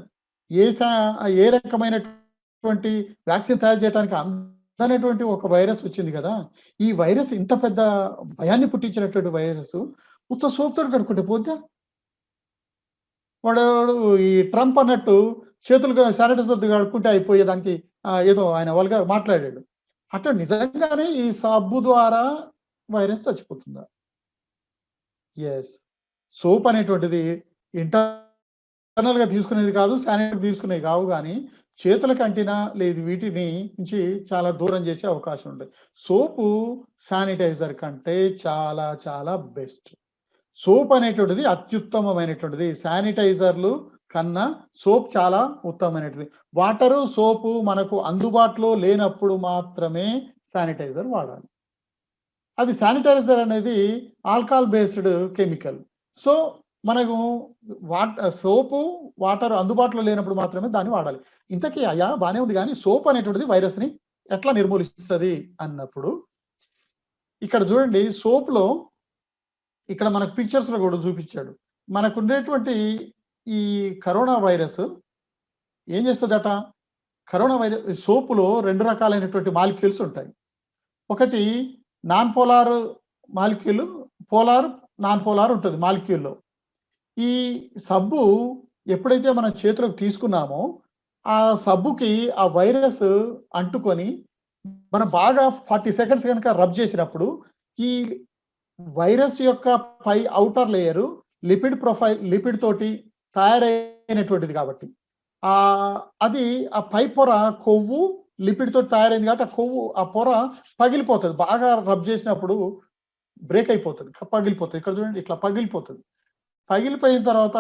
ఏ రకమైనటువంటి వ్యాక్సిన్ తయారు చేయడానికి అందనేటువంటి ఒక వైరస్ వచ్చింది కదా! ఈ వైరస్ ఇంత పెద్ద భయాన్ని పుట్టించినటువంటి వైరస్ ఉత్త సోప్‌తోటి కడుక్కుంటే పోద్దా? వాడు ఈ ట్రంప్ అన్నట్టు చేతులు శానిటైజర్‌తో కడుక్కుంటే అయిపోయేదానికి ఏదో ఆయన వల్గర్ మాట్లాడాడు. అట్లా నిజంగానే ఈ సబ్బు ద్వారా వైరస్ చచ్చిపోతుందా? యెస్. సోప్ అనేటువంటిది ఇంటర్నల్‌గా తీసుకునేది కాదు, శానిటైజర్ తీసుకునేవి కావు గానీ, చేతులకు అంటినా లేదు వీటిని నుంచి చాలా దూరం చేసే అవకాశం ఉంటది. సోపు శానిటైజర్ కంటే చాలా చాలా బెస్ట్. సోప్ అనేటువంటిది అత్యుత్తమమైనటువంటిది. శానిటైజర్‌లు కన్నా సోప్ చాలా ఉత్తమమైనటువంటిది. వాటరు, సోపు మనకు అందుబాటులో లేనప్పుడు మాత్రమే శానిటైజర్ వాడాలి. అది శానిటైజర్ అనేది ఆల్కహాల్ బేస్డ్ కెమికల్. సో, మనకు సోపు, వాటర్ అందుబాటులో లేనప్పుడు మాత్రమే దాన్ని వాడాలి. ఇంతకీ అయ్యా బానే ఉంది గానీ, సోప్ అనేటువంటిది వైరస్‌ని ఎట్లా నిర్మూలిస్తది అన్నప్పుడు, ఇక్కడ చూడండి సోప్‌లో ఇక్కడ మనకు పిక్చర్స్‌లో కూడా చూపిచ్చాడు. మనకుండేటువంటి ఈ కరోనా వైరస్ ఏం చేస్తదట? కరోనా సోపులో 2 రకాలైనటువంటి మాలిక్యూల్స్ ఉంటాయి. ఒకటి non polar molecule, polar, non polar ఉంటది మాలిక్యూల్‌లో. ఈ సబ్బు ఎప్పుడైతే మనం చేతిలోకి తీసుకున్నామో, ఆ సబ్బుకి ఆ వైరస్ అంటుకొని, మనం బాగా 40 సెకండ్స్ గనుక రబ్ చేసినప్పుడు, ఈ వైరస్ యొక్క పై ఔటర్ లేయరు లిపిడ్ తోటి తయారైనటువంటిది కాబట్టి. అది ఆ పై పొర కొవ్వు, లిపిడ్‌తో తయారైంది కాబట్టి, ఆ కొవ్వు ఆ పొర పగిలిపోతది. బాగా రబ్ చేసినప్పుడు బ్రేక్ అయిపోతది. పగిలిపోతది. ఇక్కడ చూడండి ఇట్లా పగిలిపోతది. పగిలిపోయిన తర్వాత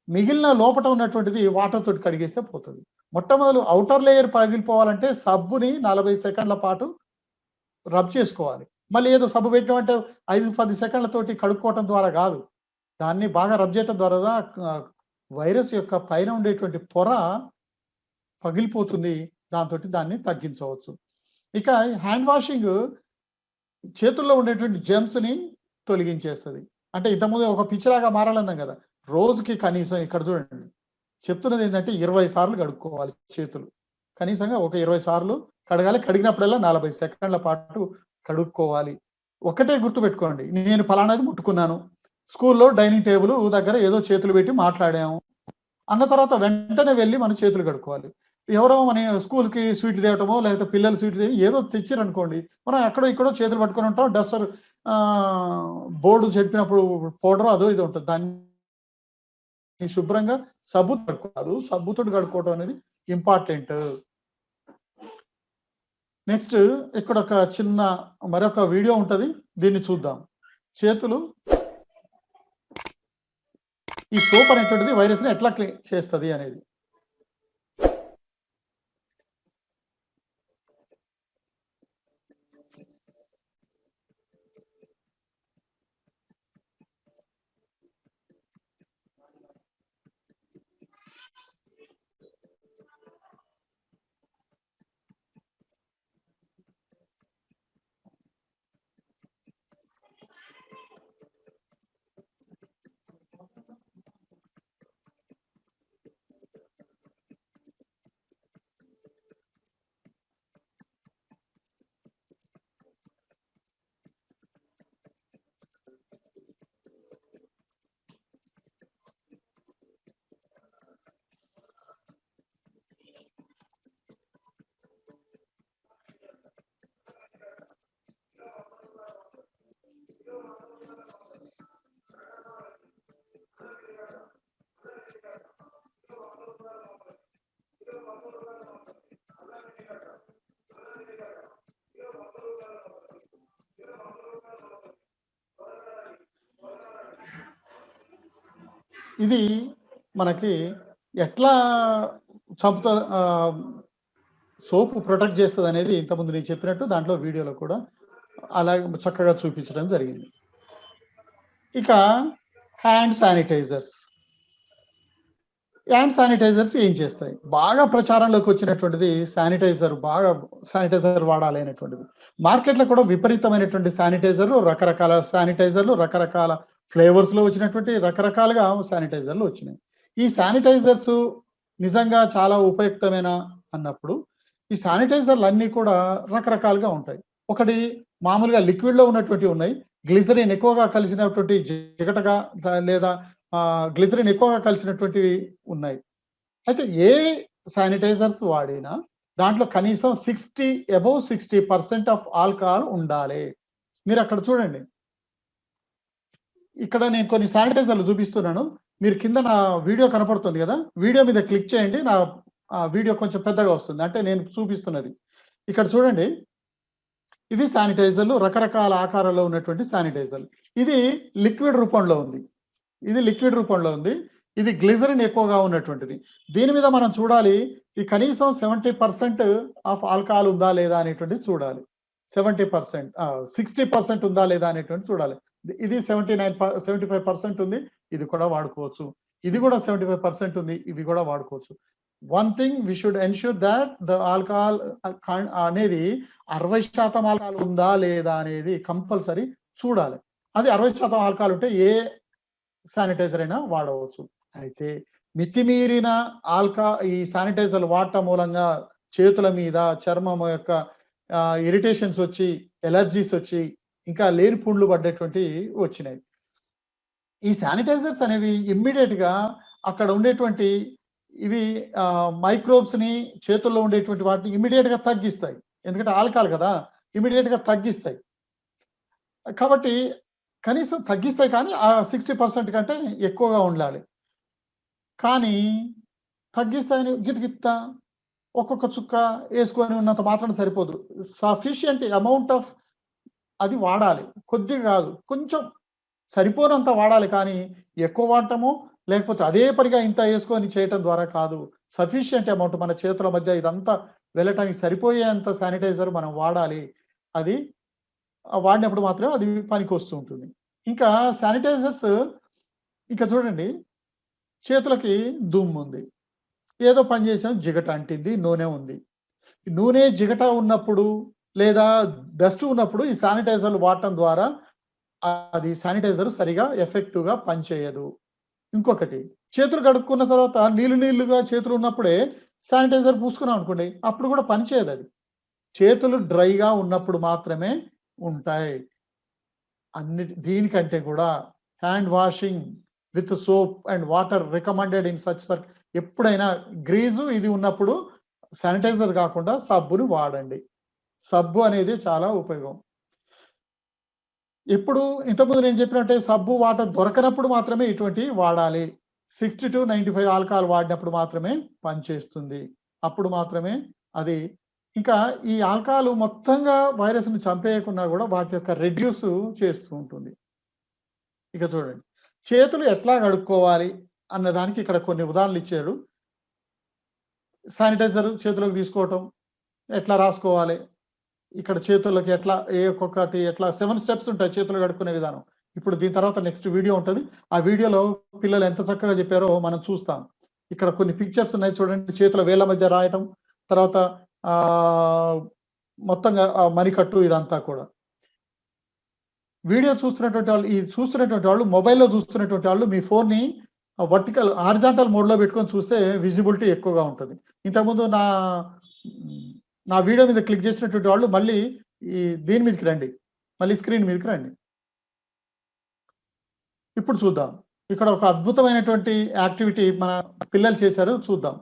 మిగిలిన లోపట ఉన్నటువంటిది వాటర్ తోటి కడిగేస్తే పోతది. మొట్టమొదలు ఔటర్ లేయర్ పగిలిపోవాలంటే సబ్బుని 40 సెకండ్ల పాటు రబ్ చేసుకోవాలి. మళ్ళీ ఏదో సబ్బు పెట్టినామంటే 5, 10 సెకండ్లతోటి కడుక్కోవటం ద్వారా గాదు. దాన్ని బాగా రబ్ చేయటం ద్వారా వైరస్ యొక్క పైన ఉండేటువంటి పొర పగిలిపోతుంది. దాంతోటి దాన్ని తగ్గించవచ్చు. ఇక హ్యాండ్ వాషింగ్ చేతుల్లో ఉండేటువంటి జెర్మ్స్‌ని తొలగించేస్తది. అంటే ఇంతకుముందు ఒక పిచ్చిలాగా మారాలన్నాం గదా! రోజుకి కనీసం ఇక్కడ చూడండి. చెప్తున్నదేంటంటే 20 సార్లు కడుక్కోవాలి చేతులు. కనీసంగా ఒక 20 సార్లు కడగాలి. కడిగినప్పుడల్లా 40 సెకండ్ల పాటు కడుక్కోవాలి. ఒకటే గుర్తుపెట్టుకోండి. నేను ఫలానాది ముట్టుకున్నాను. స్కూల్‌లో డైనింగ్ టేబుల్ దగ్గర ఏదో చేతులు పెట్టి మాట్లాడాము. అన్న తర్వాత వెంటనే వెళ్లి మనం చేతులు కడుక్కోవాలి. ఎవరో మన స్కూల్‌కి స్వీట్ తేవటమో, లేకపోతే పిల్లలు స్వీట్ ఏదో తెచ్చిరనుకోండి. మనం ఎక్కడో ఇక్కడో చేతులు పట్టుకొని ఉంటాం. డస్టర్ బోర్డు చెప్పినప్పుడు పౌడరో అదో ఇదో ఉంటది. దాన్ని శుభ్రంగా సబ్బుతో కడుక్కోవాలి. సబ్బుతోటి కడుక్కోవడం అనేది ఇంపార్టెంట్. నెక్స్ట్ ఇక్కడ ఒక చిన్న మరొక వీడియో ఉంటది. దీన్ని చూద్దాం. చేతులు ఈ సోప్ అనేటువంటిది వైరస్‌ని ఎట్లా చేస్తది అనేది. ఇది మనకి ఎట్లా చంపుతా సోపు ప్రొటెక్ట్ చేస్తదనేది ఇంతకుముందు నేను చెప్పినట్టు దాంట్లో వీడియోలో కూడా అలాగే చక్కగా చూపించడం జరిగింది. ఇక హ్యాండ్ శానిటైజర్స్. హ్యాండ్ శానిటైజర్స్ ఏం చేస్తాయి? బాగా ప్రచారంలోకి వచ్చినటువంటిది శానిటైజర్ వాడాలి అనేటువంటిది. మార్కెట్‌లో కూడా విపరీతమైనటువంటి రకరకాల శానిటైజర్లు, రకరకాల ఫ్లేవర్స్‌లో వచ్చినటువంటి రకరకాలుగా శానిటైజర్లు వచ్చినాయి. ఈ శానిటైజర్స్ నిజంగా చాలా ఉపయుక్తమేనా అన్నప్పుడు, ఈ శానిటైజర్‌లన్నీ కూడా రకరకాలుగా ఉంటాయి. ఒకటి మామూలుగా లిక్విడ్‌లో ఉన్నటువంటివి ఉన్నాయి. గ్లిసరిన్ ఎక్కువగా కలిసినటువంటి జిగటగా లేదా గ్లిసరిన్ ఎక్కువగా కలిసినటువంటివి ఉన్నాయి. అయితే ఏ శానిటైజర్స్ వాడినా దాంట్లో కనీసం 60% ఆఫ్ ఆల్కహాల్ ఉండాలి. మీరక్కడ చూడండి. ఇక్కడ నేను కొన్ని శానిటైజర్లు చూపిస్తున్నాను. మీరు కింద నా వీడియో కనపడుతుంది గదా! వీడియో మీద క్లిక్ చేయండి. నా వీడియో కొంచెం పెద్దగా వస్తుంది. అంటే నేను చూపిస్తున్నది. ఇక్కడ చూడండి. ఇవి శానిటైజర్లు రకరకాల ఆకారాల్లో ఉన్నటువంటి శానిటైజర్లు. ఇది లిక్విడ్ రూపంలో ఉంది. ఇది గ్లిసరిన్ ఎక్కువగా ఉన్నటువంటిది. దీని మీద మనం చూడాలి. ఈ కనీసం 70% ఆఫ్ ఆల్కహాల్ ఉందా లేదా అనేటువంటిది చూడాలి. 60% ఉందా లేదా అనేటువంటిది చూడాలి. ఇది 75% ఉంది. ఇది కూడా వాడుకోవచ్చు. ఇది కూడా 75% ఉంది. ఇవి కూడా వాడుకోవచ్చు. One thing we should ensure that the alcohol అనేది 60% ఆల్కహాల్ ఉందా లేదా అనేది కంపల్సరీ చూడాలి. అది 60% ఆల్కహాల్ ఉంటే ఏ శానిటైజర్ అయినా వాడవచ్చు. అయితే మితిమీరిన ఈ శానిటైజర్లు వాడటం మూలంగా చేతుల మీద, చర్మం యొక్క ఇరిటేషన్స్ వచ్చి, ఎలర్జీస్ వచ్చి, ఇంకా లేని పుండ్లు పడ్డటువంటివి వచ్చినాయి. ఈ శానిటైజర్స్ అనేవి ఇమ్మీడియేట్‌గా అక్కడ ఉండేటువంటి ఇవి మైక్రోబ్స్‌ని చేతుల్లో ఉండేటువంటి వాటిని ఇమ్మీడియేట్‌గా తగ్గిస్తాయి. ఎందుకంటే ఆల్కహాల్ కదా! ఇమ్మీడియేట్‌గా తగ్గిస్తాయి. కాబట్టి కనీసం తగ్గిస్తాయి కానీ 60% కంటే ఎక్కువగా ఉండాలి. కానీ తగ్గిస్తాయని గిట్ట ఒక్కొక్క చుక్క వేసుకొని ఉన్నంత మాత్రం సరిపోదు. సఫిషియంట్ అమౌంట్ ఆఫ్ అది వాడాలి. కొద్దిగా కాదు, కొంచెం సరిపోనంత వాడాలి. కానీ ఎక్కువ వాడటము, లేకపోతే అదే పనిగా ఇంత వేసుకొని చేయటం ద్వారా కాదు. సఫిషియంట్ అమౌంట్ మన చేతుల మధ్య ఇదంతా వెళ్ళటానికి సరిపోయేంత శానిటైజర్ మనం వాడాలి. అది వాడినప్పుడు మాత్రమే అది పనికి వస్తూ ఉంటుంది. ఇంకా శానిటైజర్స్ ఇంకా చూడండి, చేతులకి దుమ్ము ఉంది, ఏదో పని చేసాం, జిగట అంటింది, నూనె ఉంది. నూనె జిగట ఉన్నప్పుడు లేదా డస్ట్ ఉన్నప్పుడు ఈ శానిటైజర్లు వాడటం ద్వారా అది శానిటైజర్ సరిగా ఎఫెక్టివ్‌గా పనిచేయదు. ఇంకొకటి, చేతులు కడుక్కున్న తర్వాత నీళ్లుగా చేతులు ఉన్నప్పుడే శానిటైజర్ పూసుకున్నాం అనుకోండి, అప్పుడు కూడా పనిచేయదది. చేతులు డ్రైగా ఉన్నప్పుడు మాత్రమే ఉంటాయి. దీనికంటే కూడా hand washing with soap and water recommended in such ఎప్పుడైనా గ్రీజు ఇది ఉన్నప్పుడు శానిటైజర్ కాకుండా సబ్బుని వాడండి. సబ్బు అనేది చాలా ఉపయోగం. ఇప్పుడు ఇంతకుముందు నేను చెప్పినట్టే సబ్బు, వాటర్ దొరకనప్పుడు మాత్రమే ఇటువంటివి వాడాలి. 60-95 ఆల్కహాల్ వాడినప్పుడు మాత్రమే పనిచేస్తుంది. అప్పుడు మాత్రమే అది. ఇంకా ఈ ఆల్కహాల్ మొత్తంగా వైరస్‌ని చంపేయకున్నా కూడా వాటి యొక్క రెడ్యూస్ చేస్తూ ఉంటుంది. ఇక చూడండి, చేతులు ఎట్లా కడుక్కోవాలి అన్నదానికి ఇక్కడ కొన్ని ఉదాహరణలు ఇచ్చాడు. శానిటైజర్ చేతిలోకి తీసుకోవటం, ఎట్లా రాసుకోవాలి, ఇక్కడ చేతులకి ఎట్లా ఒక్కొక్కటి ఎట్లా 7 స్టెప్స్ ఉంటాయి చేతులు కడుక్కునే విధానం. ఇప్పుడు దీని తర్వాత నెక్స్ట్ వీడియో ఉంటది. ఆ వీడియోలో పిల్లలు ఎంత చక్కగా చెప్పారో మనం చూస్తాం. ఇక్కడ కొన్ని పిక్చర్స్ ఉన్నాయి చూడండి. చేతుల వేళ్ళ మధ్య రాయటం, తర్వాత మొత్తంగా మణికట్టు ఇదంతా కూడా. వీడియో చూస్తున్నటువంటి వాళ్ళు మొబైల్‌లో చూస్తున్నటువంటి వాళ్ళు మీ ఫోన్‌ని వర్టికల్ హారిజాంటల్ మోడ్‌లో పెట్టుకొని చూస్తే విజిబిలిటీ ఎక్కువగా ఉంటది. ఇంతకుముందు నా వీడియో మీద క్లిక్ చేసినటువంటి వాళ్ళు మళ్ళీ దీని మీదకి రండి. మళ్ళీ స్క్రీన్ మీదకి రండి. ఇప్పుడు చూద్దాం. ఇక్కడ ఒక అద్భుతమైనటువంటి యాక్టివిటీ మన పిల్లలు చేశారు, చూద్దాం.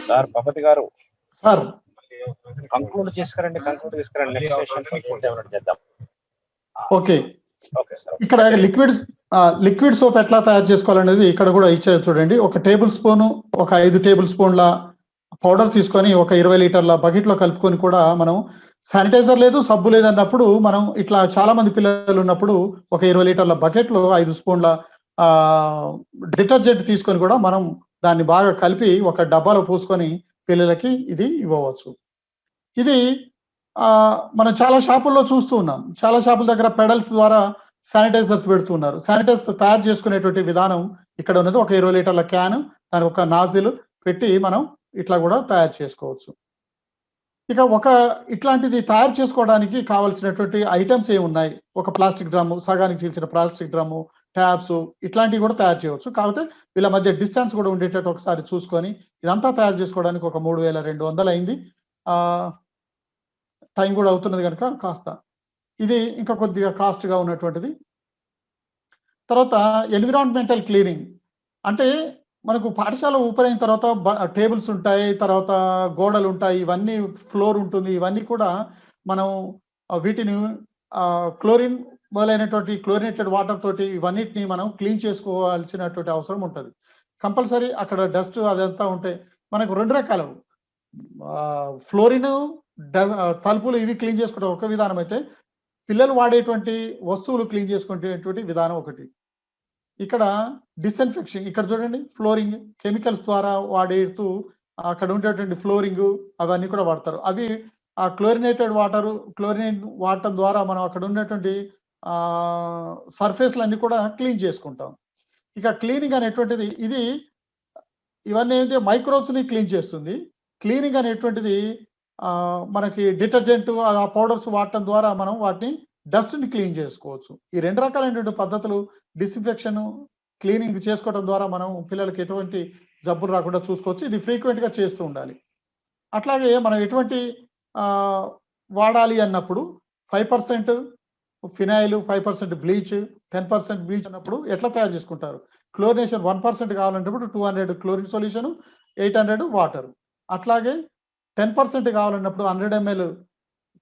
సార్ పపతి గారు, సార్ కంక్లూడ్ చేసుకురండి నెక్స్ట్ సెషన్ చేద్దాం. Okay, okay sir. ఇక్కడ లిక్విడ్ సోప్ ఎట్లా తయారు చేసుకోవాలనేది ఇక్కడ కూడా ఇచ్చారు చూడండి. ఒక టేబుల్ స్పూన్, ఒక 5 టేబుల్ స్పూన్ల పౌడర్ తీసుకొని ఒక 20 లీటర్ల బకెట్ లో కలుపుకొని కూడా మనం శానిటైజర్ లేదు, సబ్బు లేదు అన్నప్పుడు మనం ఇట్లా చాలా మంది పిల్లలు ఉన్నప్పుడు ఒక 20 లీటర్ల బకెట్ లో 5 స్పూన్ల డిటర్జెంట్ తీసుకొని కూడా మనం దాన్ని బాగా కలిపి ఒక డబ్బాలో పోసుకొని పిల్లలకి ఇది ఇవ్వవచ్చు. ఇది మనం చాలా షాపుల్లో చూస్తూ ఉన్నాం. చాలా షాపుల దగ్గర పెడల్స్ ద్వారా శానిటైజర్స్ పెడుతున్నారు. శానిటైజర్ తయారు చేసుకునేటువంటి విధానం ఇక్కడ ఉన్నది. ఒక 20 లీటర్ల క్యాన్, దాని ఒక నాజిల్ పెట్టి మనం ఇట్లా కూడా తయారు చేసుకోవచ్చు. ఇక ఇట్లాంటిది తయారు చేసుకోవడానికి కావాల్సినటువంటి ఐటమ్స్ ఏమున్నాయి? ఒక ప్లాస్టిక్ డ్రమ్ము, సగానికి చీల్చిన ప్లాస్టిక్ డ్రమ్ము, ట్యాబ్స్, ఇట్లాంటివి కూడా తయారు చేయవచ్చు. కాకపోతే వీళ్ళ మధ్య డిస్టెన్స్ కూడా ఉండేటట్టు ఒకసారి చూసుకొని ఇదంతా తయారు చేసుకోవడానికి ఒక 3200 అయింది. టైం కూడా అవుతున్నది కనుక కాస్త ఇది ఇంకా కొద్దిగా కాస్ట్గా ఉన్నటువంటిది. తర్వాత ఎన్విరాన్మెంటల్ క్లీనింగ్ అంటే మనకు పాఠశాల ఓపెన్ తర్వాత టేబుల్స్ ఉంటాయి, తర్వాత గోడలు ఉంటాయి, ఇవన్నీ ఫ్లోర్ ఉంటుంది. ఇవన్నీ కూడా మనం వీటిని క్లోరిన్ మొదలైనటువంటి క్లోరినేటెడ్ వాటర్ తోటి ఇవన్నిటిని మనం క్లీన్ చేసుకోవాల్సినటువంటి అవసరం ఉంటుంది. కంపల్సరీ అక్కడ డస్ట్ అదంతా ఉంటే మనకు 2 రకాలు ఫ్లోరిన్, తలుపులు ఇవి క్లీన్ చేసుకోవడం ఒక విధానం అయితే, పిల్లలు వాడేటువంటి వస్తువులు క్లీన్ చేసుకునేటువంటి విధానం ఒకటి. ఇక్కడ డిస్ఇన్ఫెక్షన్, ఇక్కడ చూడండి ఫ్లోరింగ్ కెమికల్స్ ద్వారా వాడేస్తూ అక్కడ ఉండేటువంటి ఫ్లోరింగ్ అవన్నీ కూడా వాడతారు. అవి ఆ క్లోరినేటెడ్ వాటర్ ద్వారా మనం అక్కడ ఉన్నటువంటి సర్ఫేస్లన్నీ కూడా క్లీన్ చేసుకుంటాం. ఇక క్లీనింగ్ అనేటువంటిది ఇవన్నీ ఏంటి మైక్రోబ్స్ని క్లీన్ చేస్తుంది. క్లీనింగ్ అనేటువంటిది మనకి డిటర్జెంట్ ఆ పౌడర్స్ వాడటం ద్వారా మనం వాటిని డస్ట్ని క్లీన్ చేసుకోవచ్చు. ఈ 2 రకాలైనటువంటి పద్ధతులు డిస్ఇన్ఫెక్షన్, క్లీనింగ్ చేసుకోవడం ద్వారా మనం పిల్లలకి ఎటువంటి జబ్బులు రాకుండా చూసుకోవచ్చు. ఇది ఫ్రీక్వెంట్గా చేస్తూ ఉండాలి. అట్లాగే మనం ఎటువంటి వాడాలి అన్నప్పుడు 5% ఫినాయిల్, 5% బ్లీచ్, 10% బ్లీచ్ అన్నప్పుడు ఎట్లా తయారు చేసుకుంటారు? క్లోరినేషన్ 1% కావాలన్నప్పుడు 200 క్లోరిన్ సొల్యూషన్, 800 వాటర్. అట్లాగే 10% కావాలన్నప్పుడు 100 ml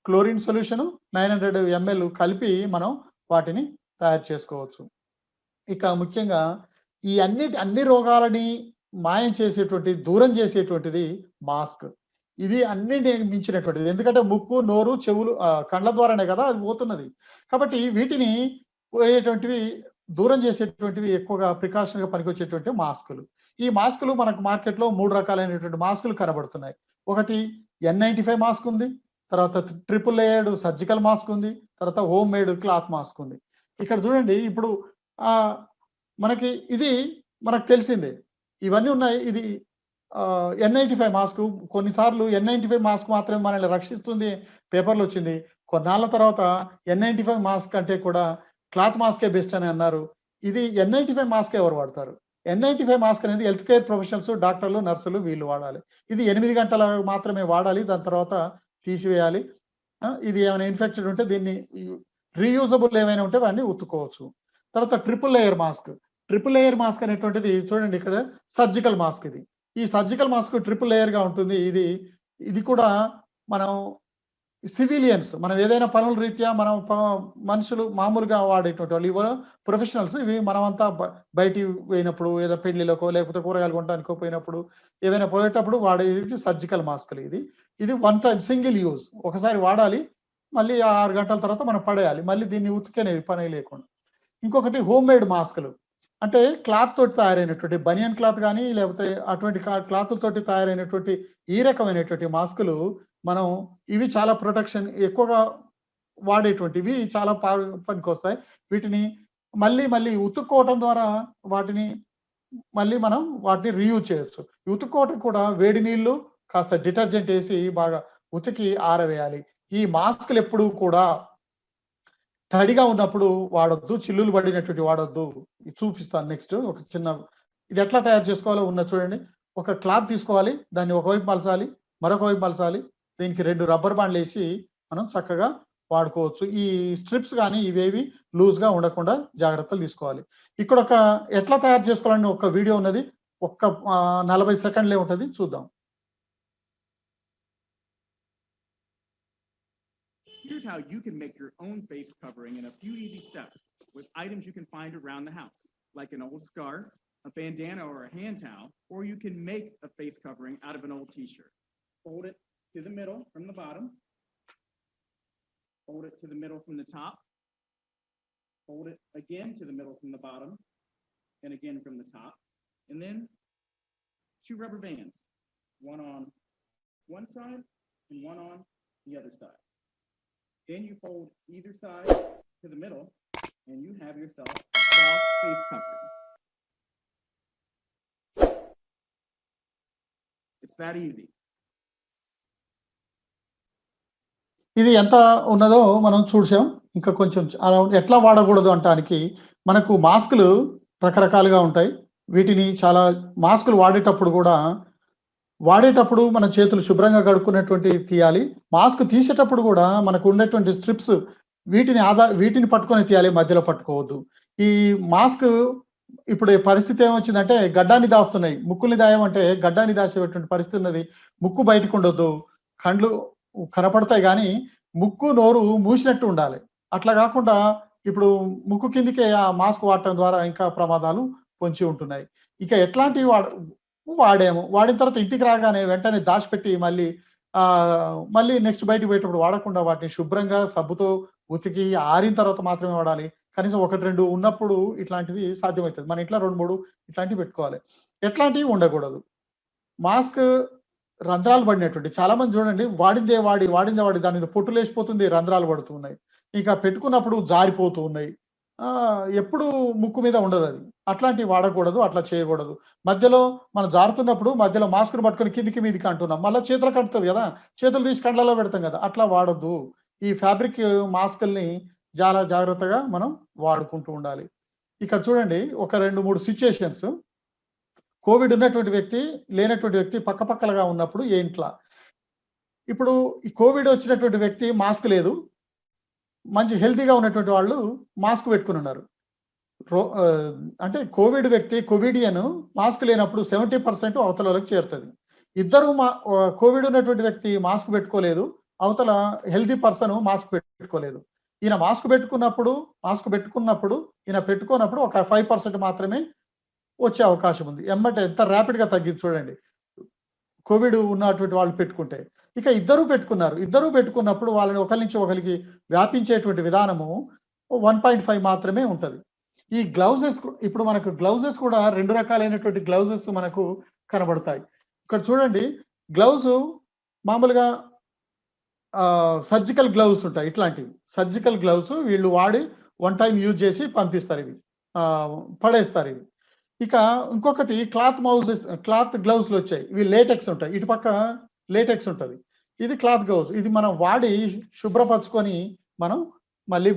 క్లోరిన్ సొల్యూషన్, 900 ml కలిపి మనం వాటిని తయారు చేసుకోవచ్చు. ఇక ముఖ్యంగా ఈ అన్ని రోగాలని మాయం చేసేటువంటి, దూరం చేసేటువంటిది మాస్క్. ఇది అన్నింటిని మించినటువంటిది. ఎందుకంటే ముక్కు, నోరు, చెవులు, కళ్ళ ద్వారానే కదా అది పోతున్నది. కాబట్టి వీటిని పోయేటువంటివి దూరం చేసేటువంటివి ఎక్కువగా ప్రికాషన్గా పనికొచ్చేటువంటి మాస్కులు. ఈ మాస్కులు మనకు మార్కెట్లో 3 రకాలైనటువంటి మాస్కులు కనబడుతున్నాయి. ఒకటి N95 మాస్క్ ఉంది, తర్వాత ట్రిపుల్ లేయర్డ్ సర్జికల్ మాస్క్ ఉంది, తర్వాత హోమ్ మేడ్ క్లాత్ మాస్క్ ఉంది. ఇక్కడ చూడండి, ఇప్పుడు మనకు తెలిసిందే ఇవన్నీ ఉన్నాయి. ఇది N95 మాస్క్. కొన్నిసార్లు N95 మాస్క్ మాత్రమే మనల్ని రక్షిస్తుంది పేపర్లో వచ్చింది. కొన్నాళ్ళ తర్వాత N95 మాస్క్ అంటే కూడా క్లాత్ మాస్కే బెస్ట్ అని అన్నారు. ఇది N95 మాస్క్ ఎవరు వాడతారు? N95 మాస్క్ అనేది హెల్త్ కేర్ ప్రొఫెషనల్స్, డాక్టర్లు, నర్సులు వీళ్ళు వాడాలి. ఇది 8 గంటల మాత్రమే వాడాలి, దాని తర్వాత తీసివేయాలి. ఇది ఏమైనా ఇన్ఫెక్షన్ ఉంటే దీన్ని రీయూజబుల్ ఏమైనా ఉంటే వాడిని ఉత్తుకోవచ్చు. తర్వాత ట్రిపుల్ లేయర్ మాస్క్ అనేటువంటిది చూడండి, ఇక్కడ సర్జికల్ మాస్క్. ఈ సర్జికల్ మాస్క్ ట్రిపుల్ లేయర్గా ఉంటుంది. ఇది కూడా మనం సివిలియన్స్, మనం ఏదైనా పనుల రీత్యా మనం మనుషులు మామూలుగా వాడేటువంటి వాళ్ళు, ఇవి ప్రొఫెషనల్స్. ఇవి మనమంతా బయటికి పోయినప్పుడు, ఏదో పెళ్లిలోకో లేకపోతే కూరగాయలు కొనడానికో పోయినప్పుడు, ఏదైనా పోయేటప్పుడు వాడేది సర్జికల్ మాస్కులు. ఇది 1 టైం సింగిల్ యూజ్, ఒకసారి వాడాలి, మళ్ళీ 6 గంటల తర్వాత మనం పడేయాలి, మళ్ళీ దీన్ని ఉతికేనేది పని లేకుండా. ఇంకొకటి హోమ్ మేడ్ మాస్కులు, అంటే క్లాత్ తోటి తయారైనటువంటి బనియన్ క్లాత్ కానీ లేకపోతే అటువంటి క్లాత్ తోటి తయారైనటువంటి ఈ రకమైనటువంటి మాస్కులు ఇవి చాలా ప్రొటెక్షన్ ఎక్కువగా వాడేటువంటివి, చాలా పనికొస్తాయి. వీటిని మళ్ళీ ఉతుక్కోవటం ద్వారా మనం వాటిని రీయూజ్ చేయొచ్చు. ఉతుక్కోవటం కూడా వేడి నీళ్లు కాస్త డిటర్జెంట్ వేసి బాగా ఉతికి ఆరవేయాలి. ఈ మాస్కులు ఎప్పుడూ కూడా తడిగా ఉన్నప్పుడు వాడొద్దు, చిల్లులు పడినటువంటి వాడొద్దు. చూపిస్తాను నెక్స్ట్. ఒక చిన్న ఇది ఎట్లా తయారు చేసుకోవాలో చూడండి. ఒక క్లాత్ తీసుకోవాలి, దాన్ని ఒకవైపు మలచాలి, మరొక వైపు మలచాలి. దీనికి 2 రబ్బర్ బ్యాండ్లు వేసి మనం చక్కగా వాడుకోవచ్చు. ఈ స్ట్రిప్స్ కానీ ఇవేవి లూజ్గా ఉండకుండా జాగ్రత్తలు తీసుకోవాలి. ఇక్కడ ఎట్లా తయారు చేసుకోవాలని ఒక వీడియో ఉన్నది, 40 సెకండ్లే ఉంటుంది, చూద్దాం. Here's how you can make your own face covering in a few easy steps with items you can find around the house, like an old scarf, a bandana, or a hand towel, or you can make a face covering out of an old t-shirt. Fold it to the middle from the bottom. Fold it to the middle from the top. Fold it again to the middle from the bottom, and again from the top. And then 2 rubber bands, one on one side and one on the other side. Then you fold either side to the middle, and you have yourself a soft face covering. It's that easy. ఇది ఎంత ఉన్నదో మనం చూసాం. ఇంకా కొంచెం around ఎట్లా వాడకూడదు అంటానికి మనకు మాస్కులు రకరకాలుగా ఉంటాయి. వీటిని చాలా మాస్కులు వాడేటప్పుడు మన చేతులు శుభ్రంగా కడుక్కున్నటువంటి తీయాలి. మాస్క్ తీసేటప్పుడు కూడా మనకు ఉండేటువంటి స్ట్రిప్స్ వీటిని పట్టుకొని తీయాలి, మధ్యలో పట్టుకోవద్దు. ఈ మాస్క్ ఇప్పుడు పరిస్థితి ఏమొచ్చిందంటే గడ్డాన్ని దాస్తున్నాయి. ముక్కుల్ని దాయమంటే గడ్డాన్ని దాచేటువంటి పరిస్థితి ఉన్నది. ముక్కు బయటకు ఉండొద్దు, కండ్లు కనపడతాయి కానీ ముక్కు నోరు మూసినట్టు ఉండాలి. అట్లా కాకుండా ఇప్పుడు ముక్కు కిందికే ఆ మాస్క్ వాడటం ద్వారా ఇంకా ప్రమాదాలు పొంచి ఉంటున్నాయి. ఇక ఎట్లాంటివి వాడాము, వాడిన తర్వాత ఇంటికి రాగానే వెంటనే దాచిపెట్టి మళ్ళీ నెక్స్ట్ బయటికి పోయేటప్పుడు వాడకుండా వాటిని శుభ్రంగా సబ్బుతో ఉతికి ఆరిన తర్వాత మాత్రమే వాడాలి. కనీసం 1, 2 ఉన్నప్పుడు ఇట్లాంటిది సాధ్యమవుతుంది. మన ఇంట్లో 2, 3 ఇట్లాంటివి పెట్టుకోవాలి. ఎట్లాంటివి ఉండకూడదు. మాస్క్ రంధ్రాలు పడినటువంటి చాలా మంది చూడండి, వాడిందే వాడి దాని మీద పొట్టు లేచిపోతుంది, రంధ్రాలు పడుతున్నాయి. ఇంకా పెట్టుకున్నప్పుడు జారిపోతూ ఉన్నాయి. ఎప్పుడు ముక్కు మీద ఉండదు అది. అట్లాంటివి వాడకూడదు, అట్లా చేయకూడదు. మధ్యలో మనం జారుతున్నప్పుడు మధ్యలో మాస్క్‌ని పట్టుకొని కిందికి మీదికి అంటున్నాం. మళ్ళా చేతులకు అంటుతది కదా! చేతులు తీసి కండ్లలో పెడతాం కదా! అట్లా వాడొద్దు. ఈ ఫ్యాబ్రిక్ మాస్కుల్ని చాలా జాగ్రత్తగా మనం వాడుకుంటూ ఉండాలి. ఇక్కడ చూడండి ఒక 2, 3 సిట్యుయేషన్స్. కోవిడ్ ఉన్నటువంటి వ్యక్తి, లేనటువంటి వ్యక్తి పక్కపక్కలుగా ఉన్నప్పుడు ఏంట్లా? ఇప్పుడు ఈ కోవిడ్ వచ్చినటువంటి వ్యక్తి మాస్క్ లేదు. మంచి హెల్తీగా ఉన్నటువంటి వాళ్ళు మాస్క్ పెట్టుకొనున్నారు. అంటే కోవిడ్ వ్యక్తి, కోవిడియన్ మాస్క్ లేనప్పుడు 70% అవతలోళ్ళకి చేరుతది. ఇద్దరు కోవిడ్ ఉన్నటువంటి వ్యక్తి మాస్క్ పెట్టుకోలేదు. అవతల హెల్తీ పర్సన్ మాస్క్ పెట్టుకోలేదు. ఈయన మాస్క్ పెట్టుకున్నప్పుడు ఈయన పెట్టుకోనప్పుడు ఒక 5% మాత్రమే వచ్చే అవకాశం ఉంది. ఎమ్మటే ఎంత ర్యాపిడ్‌గా తగ్గింది చూడండి. కోవిడ్ ఉన్నటువంటి వాళ్ళు పెట్టుకుంటే. ఇక ఇద్దరు పెట్టుకున్నారు. ఇద్దరు పెట్టుకున్నప్పుడు వాళ్ళని ఒకరి నుంచి ఒకరికి వ్యాపించేటువంటి విధానము 1.5 మాత్రమే ఉంటది. ఈ గ్లౌజెస్ ఇప్పుడు మనకు గ్లౌజెస్ కూడా 2 రకాలైనటువంటి గ్లౌజెస్ మనకు కనబడతాయి. ఇక్కడ చూడండి, గ్లౌజు మామూలుగా సర్జికల్ గ్లౌస్ ఉంటాయి. ఇట్లాంటివి సర్జికల్ గ్లౌస్ వీళ్ళు వాడి వన్ టైమ్ యూజ్ చేసి పంపిస్తారు. ఇవి పడేస్తారు ఇవి. ఇక ఇంకొకటి క్లాత్ గ్లౌస్లు వచ్చాయి. ఇవి లేటెక్స్ ఉంటాయి. ఇటు పక్క లేటెక్స్ ఉంటుంది. ఇది క్లాత్ గ్లౌస్. ఇది మనం వాడి శుభ్రపరచుకొని మనం మళ్ళీ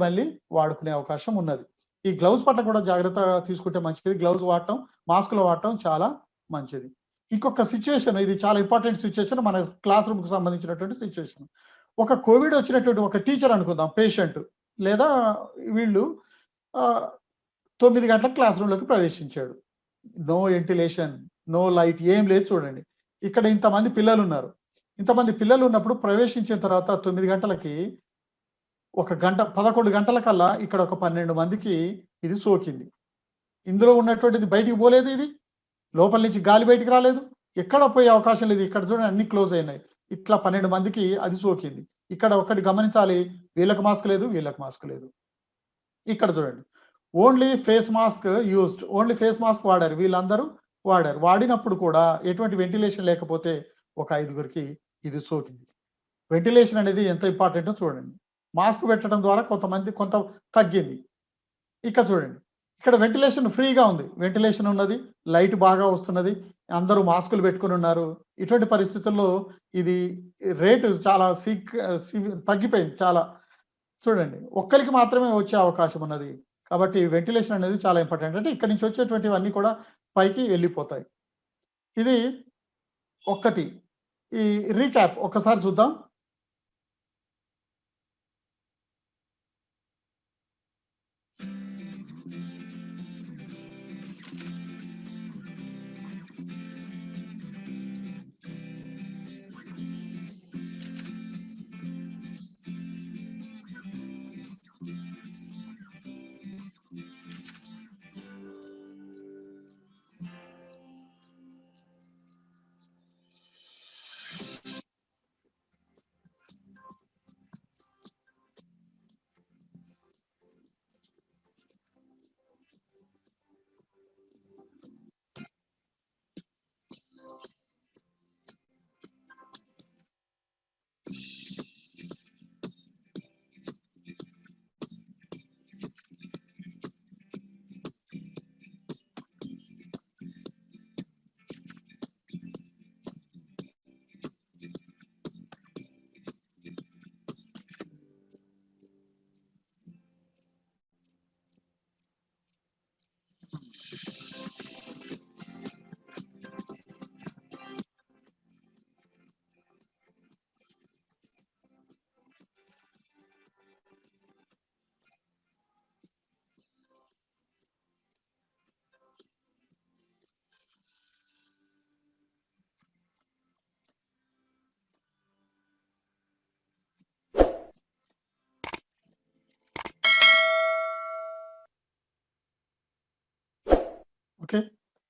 వాడుకునే అవకాశం ఉన్నది. ఈ గ్లౌస్ పట్ల కూడా జాగ్రత్త తీసుకుంటే మంచిది. గ్లౌస్ వాడటం, మాస్కులు వాడటం చాలా మంచిది. ఇంకొక సిచ్యువేషన్, ఇది చాలా ఇంపార్టెంట్ సిచ్యువేషన్, మన క్లాస్ రూమ్కి సంబంధించినటువంటి సిచ్యువేషన్. ఒక కోవిడ్ వచ్చినటువంటి ఒక టీచర్ అనుకుందాం, పేషెంట్ లేదా వీళ్ళు 9 గంటలకు క్లాస్ రూమ్లోకి ప్రవేశించాడు. నో వెంటిలేషన్, నో లైట్, ఏం లేదు చూడండి. ఇక్కడ ఇంతమంది పిల్లలు ఉన్నారు. ఇంతమంది పిల్లలు ఉన్నప్పుడు ప్రవేశించిన తర్వాత 9 గంటలకి 11 గంటలకల్లా ఇక్కడ ఒక 12 మందికి ఇది సోకింది. ఇందులో ఉన్నటువంటిది బయటికి పోలేదు. ఇది లోపల నుంచి గాలి బయటికి రాలేదు. ఎక్కడ పోయే అవకాశం లేదు. ఇక్కడ చూడండి అన్ని క్లోజ్ అయినాయి. ఇట్లా 12 మందికి అది సోకింది. ఇక్కడ ఒకటి గమనించాలి, వీళ్ళకి మాస్క్ లేదు, వీళ్ళకి మాస్క్ లేదు. ఇక్కడ చూడండి, only face mask used, only face mask వాడారు, వీళ్ళందరూ వాడారు. వాడినప్పుడు కూడా ఎటువంటి వెంటిలేషన్ లేకపోతే ఒక 5గురికి ఇది సోకింది. వెంటిలేషన్ అనేది ఎంత ఇంపార్టెంటో చూడండి. మాస్క్ పెట్టడం ద్వారా కొంత తగ్గింది. ఇక చూడండి, ఇక్కడ వెంటిలేషన్ ఫ్రీగా ఉంది, వెంటిలేషన్ ఉన్నది, లైట్ బాగా వస్తున్నది, అందరూ మాస్కులు పెట్టుకుని ఉన్నారు. ఇటువంటి పరిస్థితుల్లో ఇది రేటు చాలా తగ్గిపోయింది చాలా. చూడండి, ఒక్కరికి మాత్రమే వచ్చే అవకాశం ఉన్నది. కాబట్టి వెంటిలేషన్ అనేది చాలా ఇంపార్టెంట్. అంటే ఇక్కడ నుంచి వచ్చేటువంటివన్నీ కూడా పైకి వెళ్ళిపోతాయి. ఇది ఒక్కటి. ఈ రీక్యాప్ ఒక్కసారి చూద్దాం. ఓకే.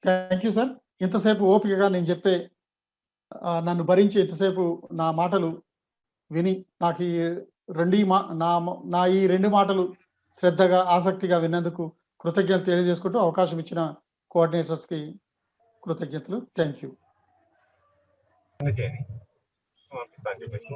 Thank you sir. ఇంతసేపు ఓపికగా నేను చెప్పే నన్ను భరించి ఇంతసేపు నా మాటలు విని నాకు ఈ రెండీ మా నా నా ఈ 2 మాటలు శ్రద్ధగా, ఆసక్తిగా విన్నందుకు కృతజ్ఞతలు తెలియజేసుకుంటూ అవకాశం ఇచ్చిన కోఆర్డినేటర్స్‌కి కృతజ్ఞతలు. Thank you. చేయండి పంపిస్తాను చెప్పేసి